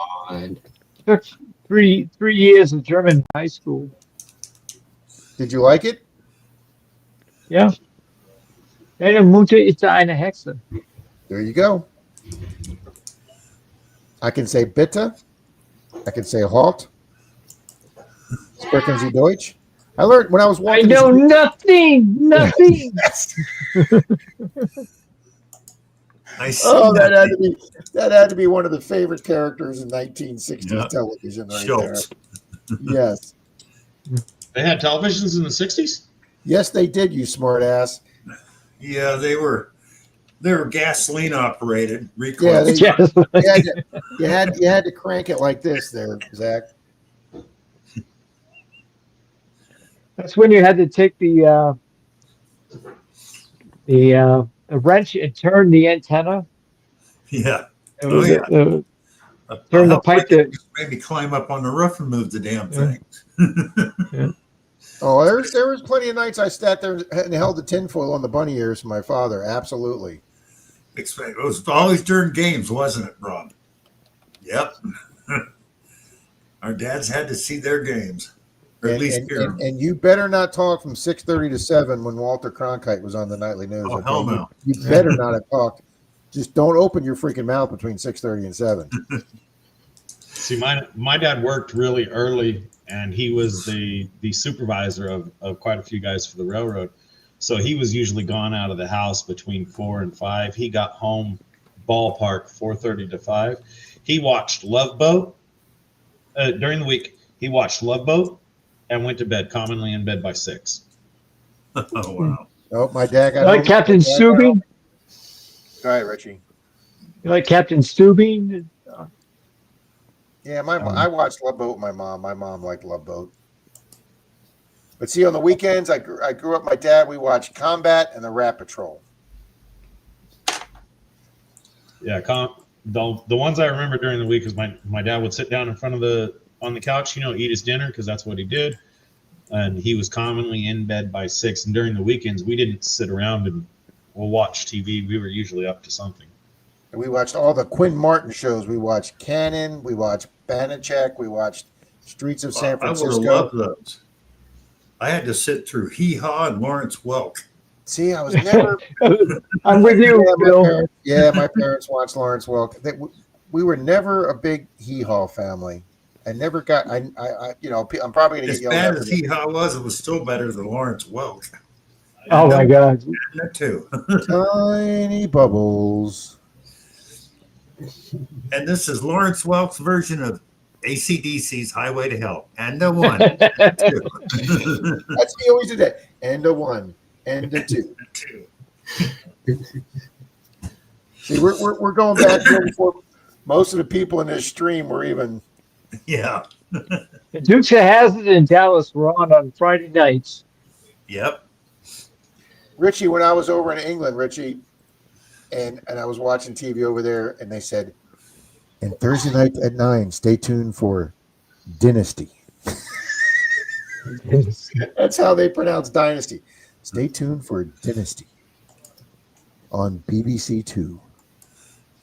Took three years of German in high school. Did you like it? Ja. Eine Mutter ist eine Hexe. There you go. I can say bitte. I can say halt. Sprechen Sie Deutsch? I learned when I was I walking. know nothing. I see. Oh, that had to be one of the favorite characters in 1960s television, right Schultz. there. Yes, They had televisions in the 60s? yes, they did. You smart ass. Yeah, they were gasoline operated. Yeah, Recoil. Yes. You had to crank it like this, there, Zach. That's when you had to take the wrench and turn the antenna. Yeah. It Oh was, yeah. turn the pipe to. Maybe climb up on the roof and move the damn Yeah. thing. Oh, there was plenty of nights I sat there and held the tinfoil on the bunny ears for my father. Absolutely. It was always during games, wasn't it, Rob? Yep. Our dads had to see their games, or at least hear them. And you better not talk from 6:30 to 7 when Walter Cronkite was on the nightly news. Oh, hell no. You better not have talked. Just don't open your freaking mouth between 6:30 and 7. See, my dad worked really early, and he was the supervisor of quite a few guys for the railroad. So he was usually gone out of the house between 4 and 5. He got home ballpark 4:30 to 5. He watched Love Boat during the week. He watched Love Boat and went to bed, commonly in bed by 6. Oh wow. Oh, my dad got Like home- Captain Stubing. Go ahead, Richie. You like Captain Stubing? Yeah, I watched Love Boat with my mom. My mom liked Love Boat. But see, on the weekends, I grew up with my dad. We watched Combat and the Rat Patrol. Yeah, the ones I remember during the week is my dad would sit down in front of on the couch, eat his dinner because that's what he did, and he was commonly in bed by 6. And during the weekends, we didn't sit around and we'll watch TV. We were usually up to something. And we watched all the Quinn Martin shows. We watched Cannon. We watched Banachek. We watched Streets of San I would have Francisco. loved those. I had to sit through Hee Haw and Lawrence Welk. See, I was never. I'm with you, Bill. My parents watched Lawrence Welk. We were never a big Hee Haw family. I never got. I'm probably going to As get yelled bad at. as Hee Haw was, it was still better than Lawrence Welk. Oh my God! That too. Tiny bubbles. And this is Lawrence Welk's version of AC/DC's Highway to Hell. And the one. Two. That's he always did that. And a one, and a two. See, we're going back here before most of the people in this stream were even. Yeah. The Dukes of Hazzard in Dallas were on Friday nights. Yep. Richie, when I was over in England, Richie, and I was watching TV over there, and they said, and Thursday night at 9, stay tuned for Dynasty. That's how they pronounce Dynasty. Stay tuned for Dynasty on BBC Two.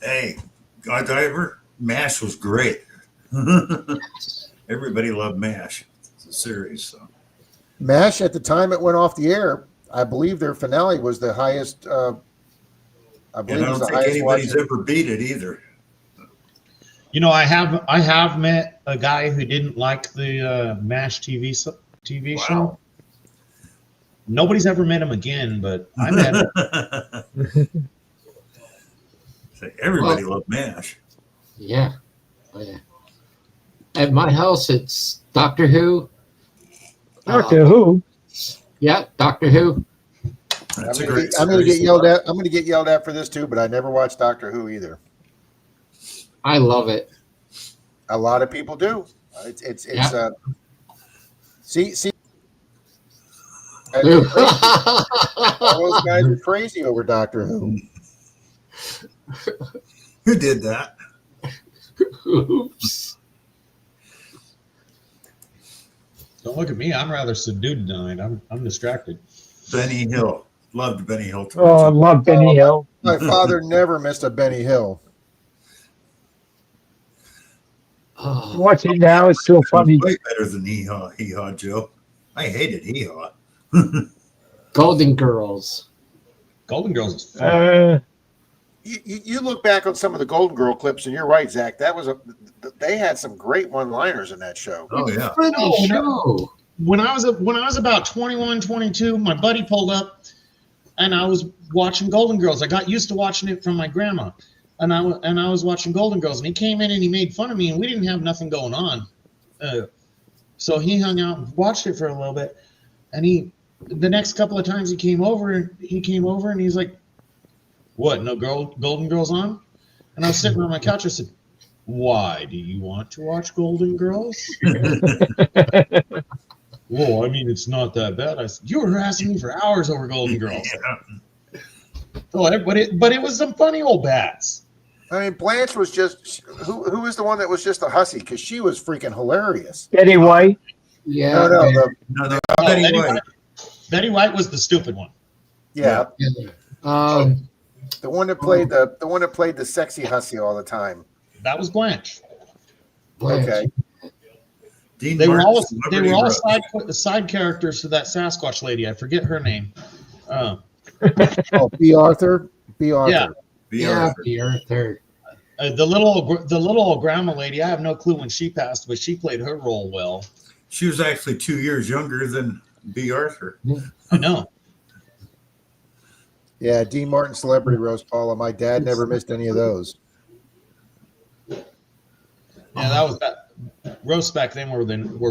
Hey, Goddiver, MASH was great. Everybody loved MASH. It's a series. So. MASH, at the time it went off the air, I believe their finale was the highest. I believe I don't think anybody's ever beat it either. You know, I have met a guy who didn't like the MASH TV show. Nobody's ever met him again, but I met him. Everybody loved MASH. Yeah. Oh, yeah. At my house, it's Doctor Who. Doctor Who? Yeah, Doctor Who. That's I'm going to get yelled at. I'm going to get yelled at for this too, but I never watched Doctor Who either. I love it. A lot of people do. It's Yeah. See. Those guys are crazy over Doctor Who. Who did that? Oops. Don't look at me. I'm rather subdued tonight. I'm distracted. Benny Hill. Loved Benny Hill. Oh, I love Benny Hill. My father never missed a Benny Hill. Oh, Watching now is so funny. Way better than Hee Haw, Joe. I hated Hee Haw. Golden Girls. Golden Girls is fun. You look back on some of the Golden Girl clips, and you're right, Zach. They had some great one-liners in that show. Oh yeah. Funny show. When I was about 21, 22, my buddy pulled up, and I was watching Golden Girls. I got used to watching it from my grandma, and I was watching Golden Girls, and he came in and he made fun of me, and we didn't have nothing going on, so he hung out and watched it for a little bit, and the next couple of times he came over and he's like, "What? No Golden Girls on?" And I was sitting on my couch. I said, "Why do you want to watch Golden Girls?" Well, I mean, it's not that bad. I said, "You were harassing me for hours over Golden Girls." Oh, but it was some funny old bats. I mean, Blanche was just who was the one that was just a hussy, because she was freaking hilarious. Betty White. Yeah. No, Betty White. Betty White was the stupid one. Yeah. Um, The one that played the sexy hussy all the time. That was Blanche. Blanche. Okay. Dean They were all Martin, side characters to that Sasquatch lady. I forget her name. Oh, B. Arthur. Yeah, Arthur. the Arthur. The little grandma lady. I have no clue when she passed, but she played her role well. She was actually 2 years younger than B. Arthur. I know. Yeah, Dean Martin Celebrity Roast, Paula. My dad never missed any of those. Yeah, that was that. Roasts back then were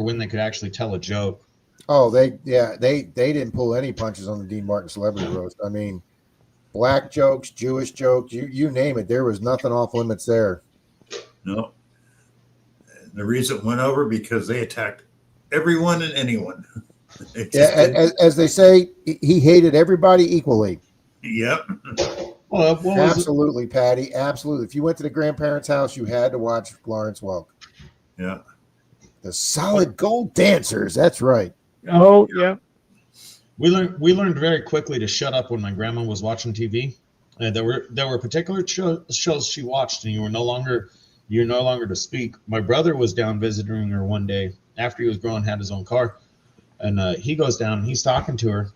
when they could actually tell a joke. Oh, they didn't pull any punches on the Dean Martin Celebrity Roast. I mean, black jokes, Jewish jokes, you name it. There was nothing off limits there. No. The reason it went over because they attacked everyone and anyone. Yeah, as they say, he hated everybody equally. Yep. Well, Absolutely, Patty. Absolutely. If you went to the grandparents' house, you had to watch Lawrence Welk. Yeah. The Solid Gold Dancers. That's right. Oh, yeah. we learned very quickly to shut up when my grandma was watching TV. there were particular shows she watched, and you're no longer to speak. My brother was down visiting her one day after he was grown, had his own car, and he goes down and he's talking to her,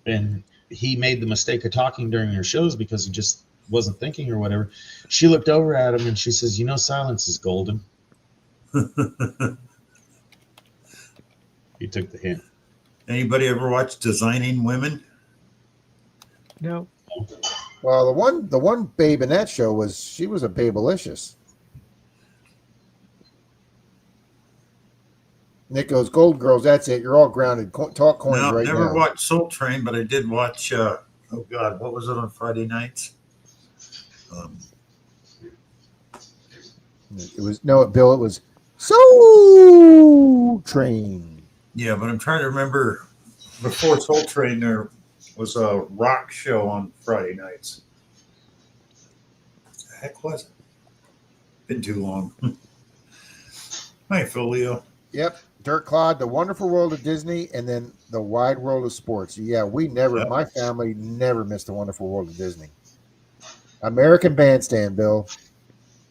and he made the mistake of talking during her shows because he just wasn't thinking or whatever. She looked over at him and she says, "You know, silence is golden." He took the hint. Anybody ever watch Designing Women? No. Well, the one babe in that show was a babelicious. Nick goes, Gold Girls, that's it. You're all grounded. Talk coins No, right never now. watched Soul Train, but I did watch, oh God, what was it on Friday nights? Bill, it was Soul Train. Yeah, but I'm trying to remember, before Soul Train, there was a rock show on Friday nights. What the heck was it? Been too long. Hi, Folio. Yep. Dirk Claude, The Wonderful World of Disney, and then The Wide World of Sports. Yeah, my family never missed The Wonderful World of Disney. American Bandstand, Bill.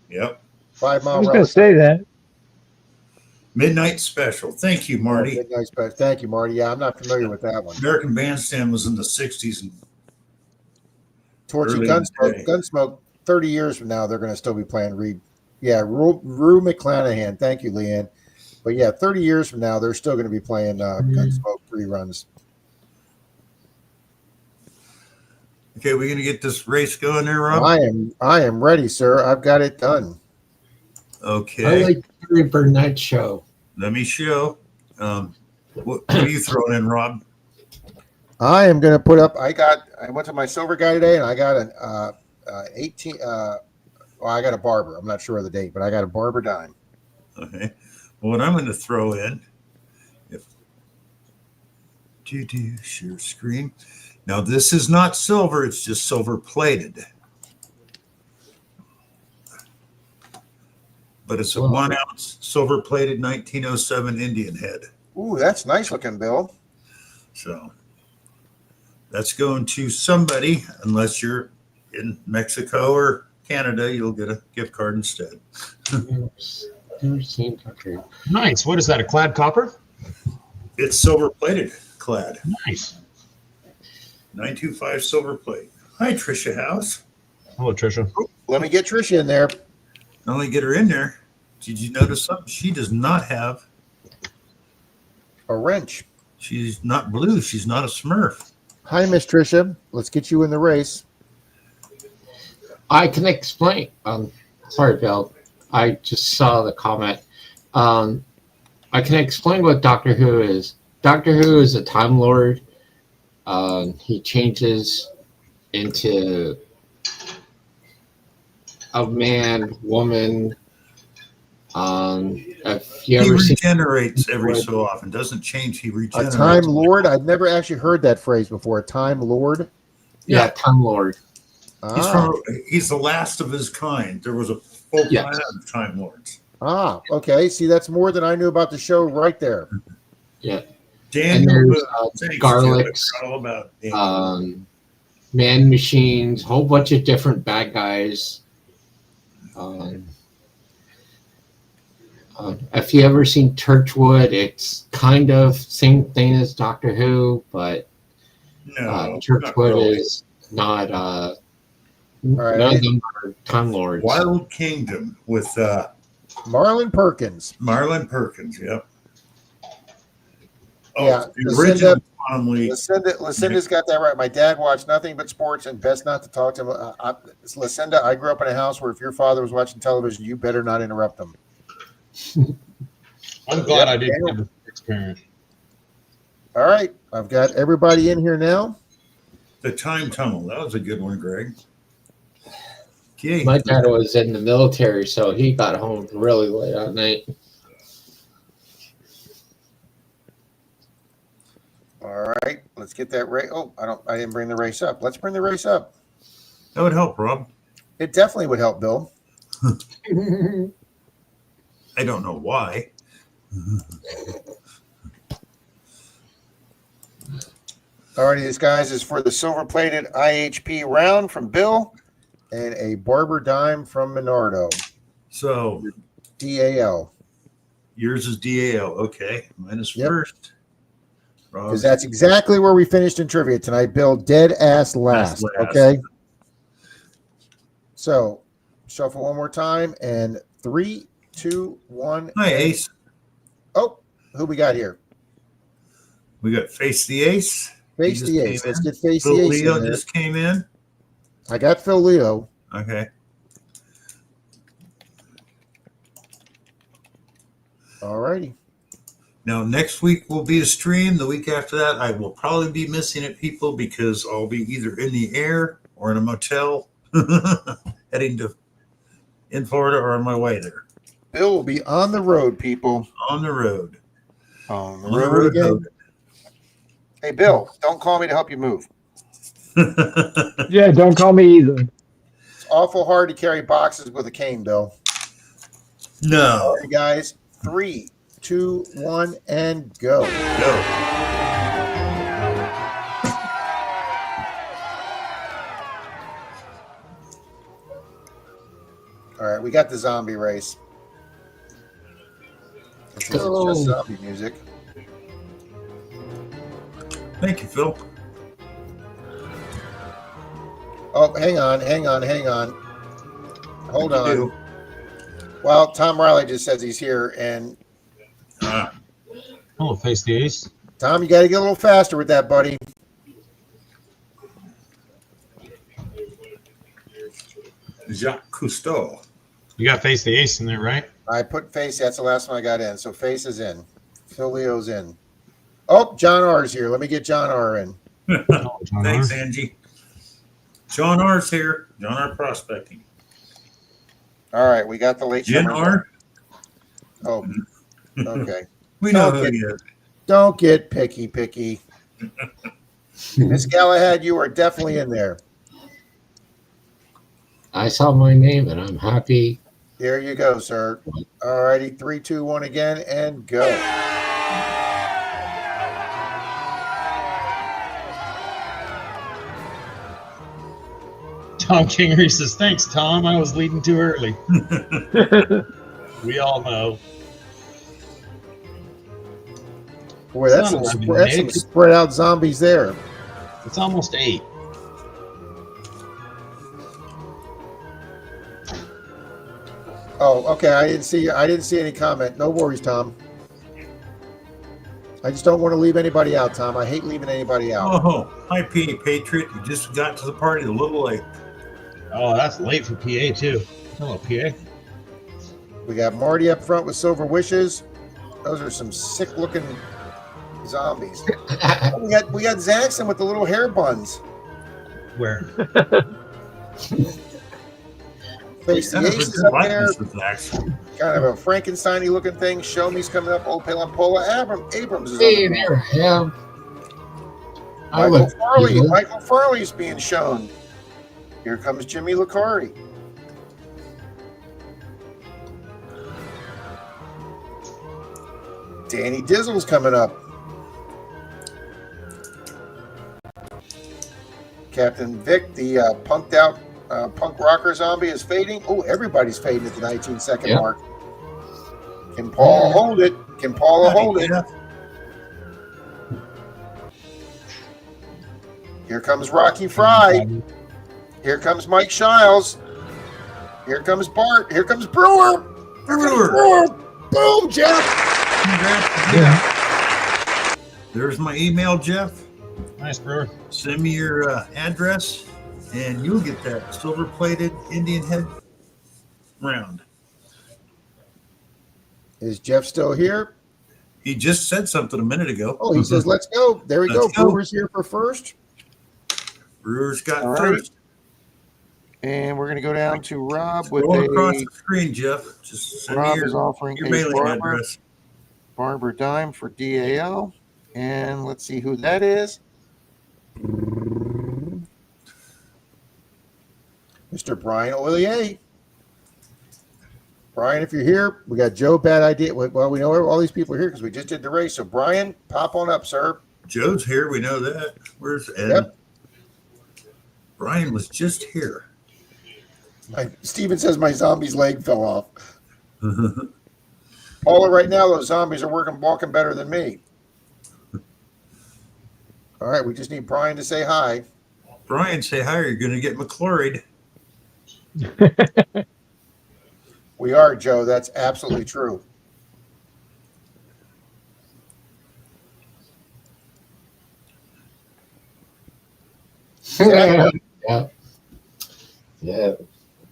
Yep. 5 Mile I was Run. going to say that. Midnight Special. Thank you, Marty. Midnight Special. Thank you, Marty. Yeah, I'm not familiar with that one. American Bandstand was in the 60s. And Torchy early Gunsmoke. Gunsmoke, 30 years from now, they're going to still be playing Reed. Yeah, Rue McClanahan. Thank you, Leanne. But yeah, 30 years from now, they're still going to be playing Gunsmoke reruns. Okay, we're going to get this race going there, Rob? I am ready, sir. I've got it done. Okay. I like the Gary Burnett show. Let me show. What are you throwing in, Rob? I am going to put up. I went to my silver guy today, and I got an 18. Well, I got a Barber. I'm not sure of the date, but I got a Barber dime. Okay. Well, what I'm going to throw in, share screen. Now, this is not silver. It's just silver plated. But it's a 1 ounce silver plated 1907 Indian head. Ooh, that's nice looking, Bill. So that's going to somebody, unless you're in Mexico or Canada, you'll get a gift card instead. Never seen country. Nice. What is that? A clad copper? It's silver plated clad. Nice. 925 silver plate. Hi, Trisha House. Hello, Trisha. Let me get Tricia in there. Not only get her in there, did you notice something? She does not have A wrench. She's not blue. She's not a Smurf. Hi, Miss Tricia. Let's get you in the race. I can explain. Sorry, Bill. I just saw the comment. I can explain what Doctor Who is. Doctor Who is a Time Lord. He changes into a man, woman. If you He ever seen regenerates every so often. Doesn't change. He A regenerates. Time Lord? I've never actually heard that phrase before. A Time Lord? yeah, Time Lord. He's the last of his kind. There was a full planet of Time Lords. Okay. See, that's more than I knew about the show right there. Yeah. Daniel and there's Thanks, Garlics, Taylor. All about Daniel. man machines, whole bunch of different bad guys. If you ever seen Torchwood, it's kind of same thing as Doctor Who, but No, Torchwood not really. is not. right. None of them are Time Lords. Wild Kingdom with Marlon Perkins. Marlon Perkins. Yep. Oh, Yeah, the original Tom Lee. Lucinda's got that right. My dad watched nothing but sports and best not to talk to him. Lucinda, I grew up in a house where if your father was watching television, you better not interrupt him. I'm glad I didn't have this experience. All right. I've got everybody in here now. The Time Tunnel. That was a good one, Greg. Okay. My dad was in the military, so he got home really late at night. All right. Let's get that race. Oh, I didn't bring the race up. Let's bring the race up. That would help, Rob. It definitely would help, Bill. I don't know why. All righty, this guys is for the silver-plated IHP round from Bill and a Barber dime from Minardo. So DAL. yours is DAL. Okay. Mine is first. Because that's exactly where we finished in trivia tonight, Bill. Dead ass last. Okay. So shuffle one more time. And 3, 2, 1. Hi, Ace. Oh, who we got here? We got Face the Ace. Face the Ace. Let's get Face Phil the Ace. Leo in there. just came in. I got Phil Leo. Okay. All righty. Now, next week will be a stream. The week after that, I will probably be missing it, people, because I'll be either in the air or in a motel heading in Florida or on my way there. Bill will be on the road, people. On the road. On the road again. Hey, Bill, don't call me to help you move. Yeah, don't call me either. It's awful hard to carry boxes with a cane, Bill. No. All right, guys. 3, 2, 1, and go. Go. All right, we got the zombie race. This is just zombie music. Thank you, Phil. Oh, hang on. Hold on. Well, Tom Riley just says he's here, and Oh, Face the Ace. Tom, you got to get a little faster with that, buddy. Jacques Cousteau. You got Face the Ace in there, right? I put face. That's the last one I got in. So face is in. Phil Leo's in. Oh, John R's here. Let me get John R in. Thanks, Angie. John R's here. John R Prospecting. All right, we got the late Jen R. Oh, okay. We know who he is. Don't get picky. Miss Galahad, you are definitely in there. I saw my name and I'm happy. There you go, sir. All righty, 3, 2, 1 again, and go. Tom Kingery says, thanks, Tom. I was leading too early. We all know. Boy, that's some spread out zombies there. It's almost 8. Oh, okay. I didn't see any comment. No worries, Tom. I just don't want to leave anybody out, Tom. I hate leaving anybody out. Oh, hi, P. Patriot. You just got to the party a little late. Oh, that's late for PA, too. Hello, PA. We got Marty up front with Silver Wishes. Those are some sick-looking zombies. Oh, we got Zaxxon with the little hair buns. Where? Face the Ace is up there. Kind of a Frankenstein-y looking thing. Show Me's coming up. Old Paula Abrams is Hey, up there I am. Michael Farley's being shown. Here comes Jimmy Licari. Danny Dizzle's coming up. Captain Vic, the punked out punk rocker zombie, is fading. Oh, everybody's fading at the 19-second mark. Can Paula hold it? Can Paula hold it? Here comes Rocky Fry. Here comes Mike Shiles. Here comes Bart. Here comes Brewer. Boom, Jeff. Yeah. There's my email, Jeff. Nice, Brewer. Send me your address, and you'll get that silver-plated Indian head round. Is Jeff still here? He just said something a minute ago. Oh, he says, let's go. There we go. Brewer's here for first. Brewer's got first. And we're going to go down to Rob with Roll across the screen, Jeff. Just send Rob me is offering your a mailing address. Barber dime for DAL. And let's see who that is. Mr. Brian Ollier. Brian, if you're here, we got Joe Bad Idea. Well, we know all these people are here because we just did the race. So, Brian, pop on up, sir. Joe's here. We know that. Where's Ed? Yep. Brian was just here. Steven says my zombie's leg fell off. Paula, right now, those zombies are walking better than me. All right, we just need Brian to say hi. Brian, say hi. You're going to get McCloried. We are, Joe. That's absolutely true. Yeah. Yeah.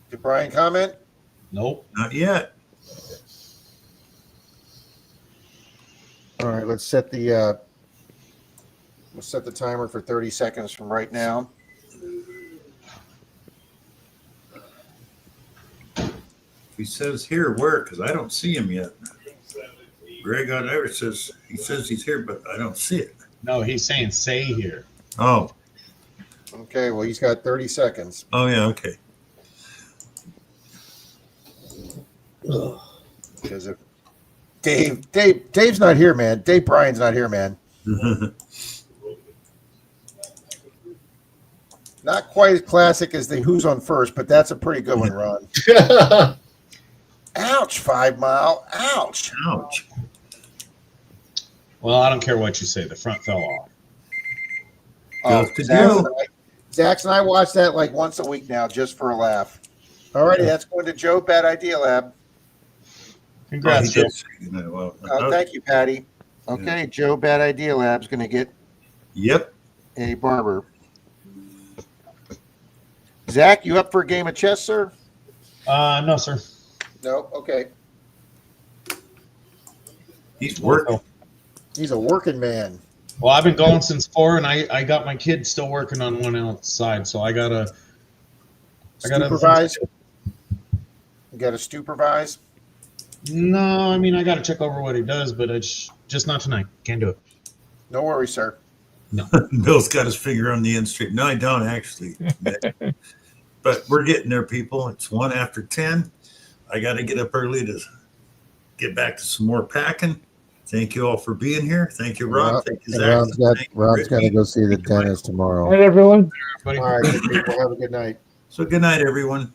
Did Brian comment? Nope. Not yet. All right, let's set the timer for 30 seconds from right now. He says here, where? Because I don't see him yet. Greg on there says he's here, but I don't see it. No, he's saying say here. Oh. Okay, well, he's got 30 seconds. Oh, yeah, okay. Because if Dave's not here, man. Dave Bryan's not here, man. Not quite as classic as the Who's on First, but that's a pretty good one, Ron. Ouch, 5 Mile. Ouch. Ouch. Well, I don't care what you say. The front fell off. Oh, Goes to Joe. Zax and I watch that like once a week now, just for a laugh. All righty, that's going to Joe. Bad Idea Lab. Congrats, he Joe. did say that. Well, Thank you, Patty. Okay, Joe. Bad Idea Lab's going to get Yep. a barber. Zach, you up for a game of chess, sir? No, sir. No. Okay. He's working. He's a working man. Well, I've been going since 4, and I got my kid still working on one outside, so I gotta Supervise. You got to supervise. No, I mean I gotta check over what he does, but it's just not tonight. Can't do it. No worries, sir. Bill's got his finger on the end street. No, I don't actually. But we're getting there, people. It's 1 after 10. I got to get up early to get back to some more packing. Thank you all for being here. Thank you, Rob. Thank you, Zach. Rob's got to go see the dentist tomorrow. All right, everyone. Everybody. All right, good people. Have a good night. So good night, everyone.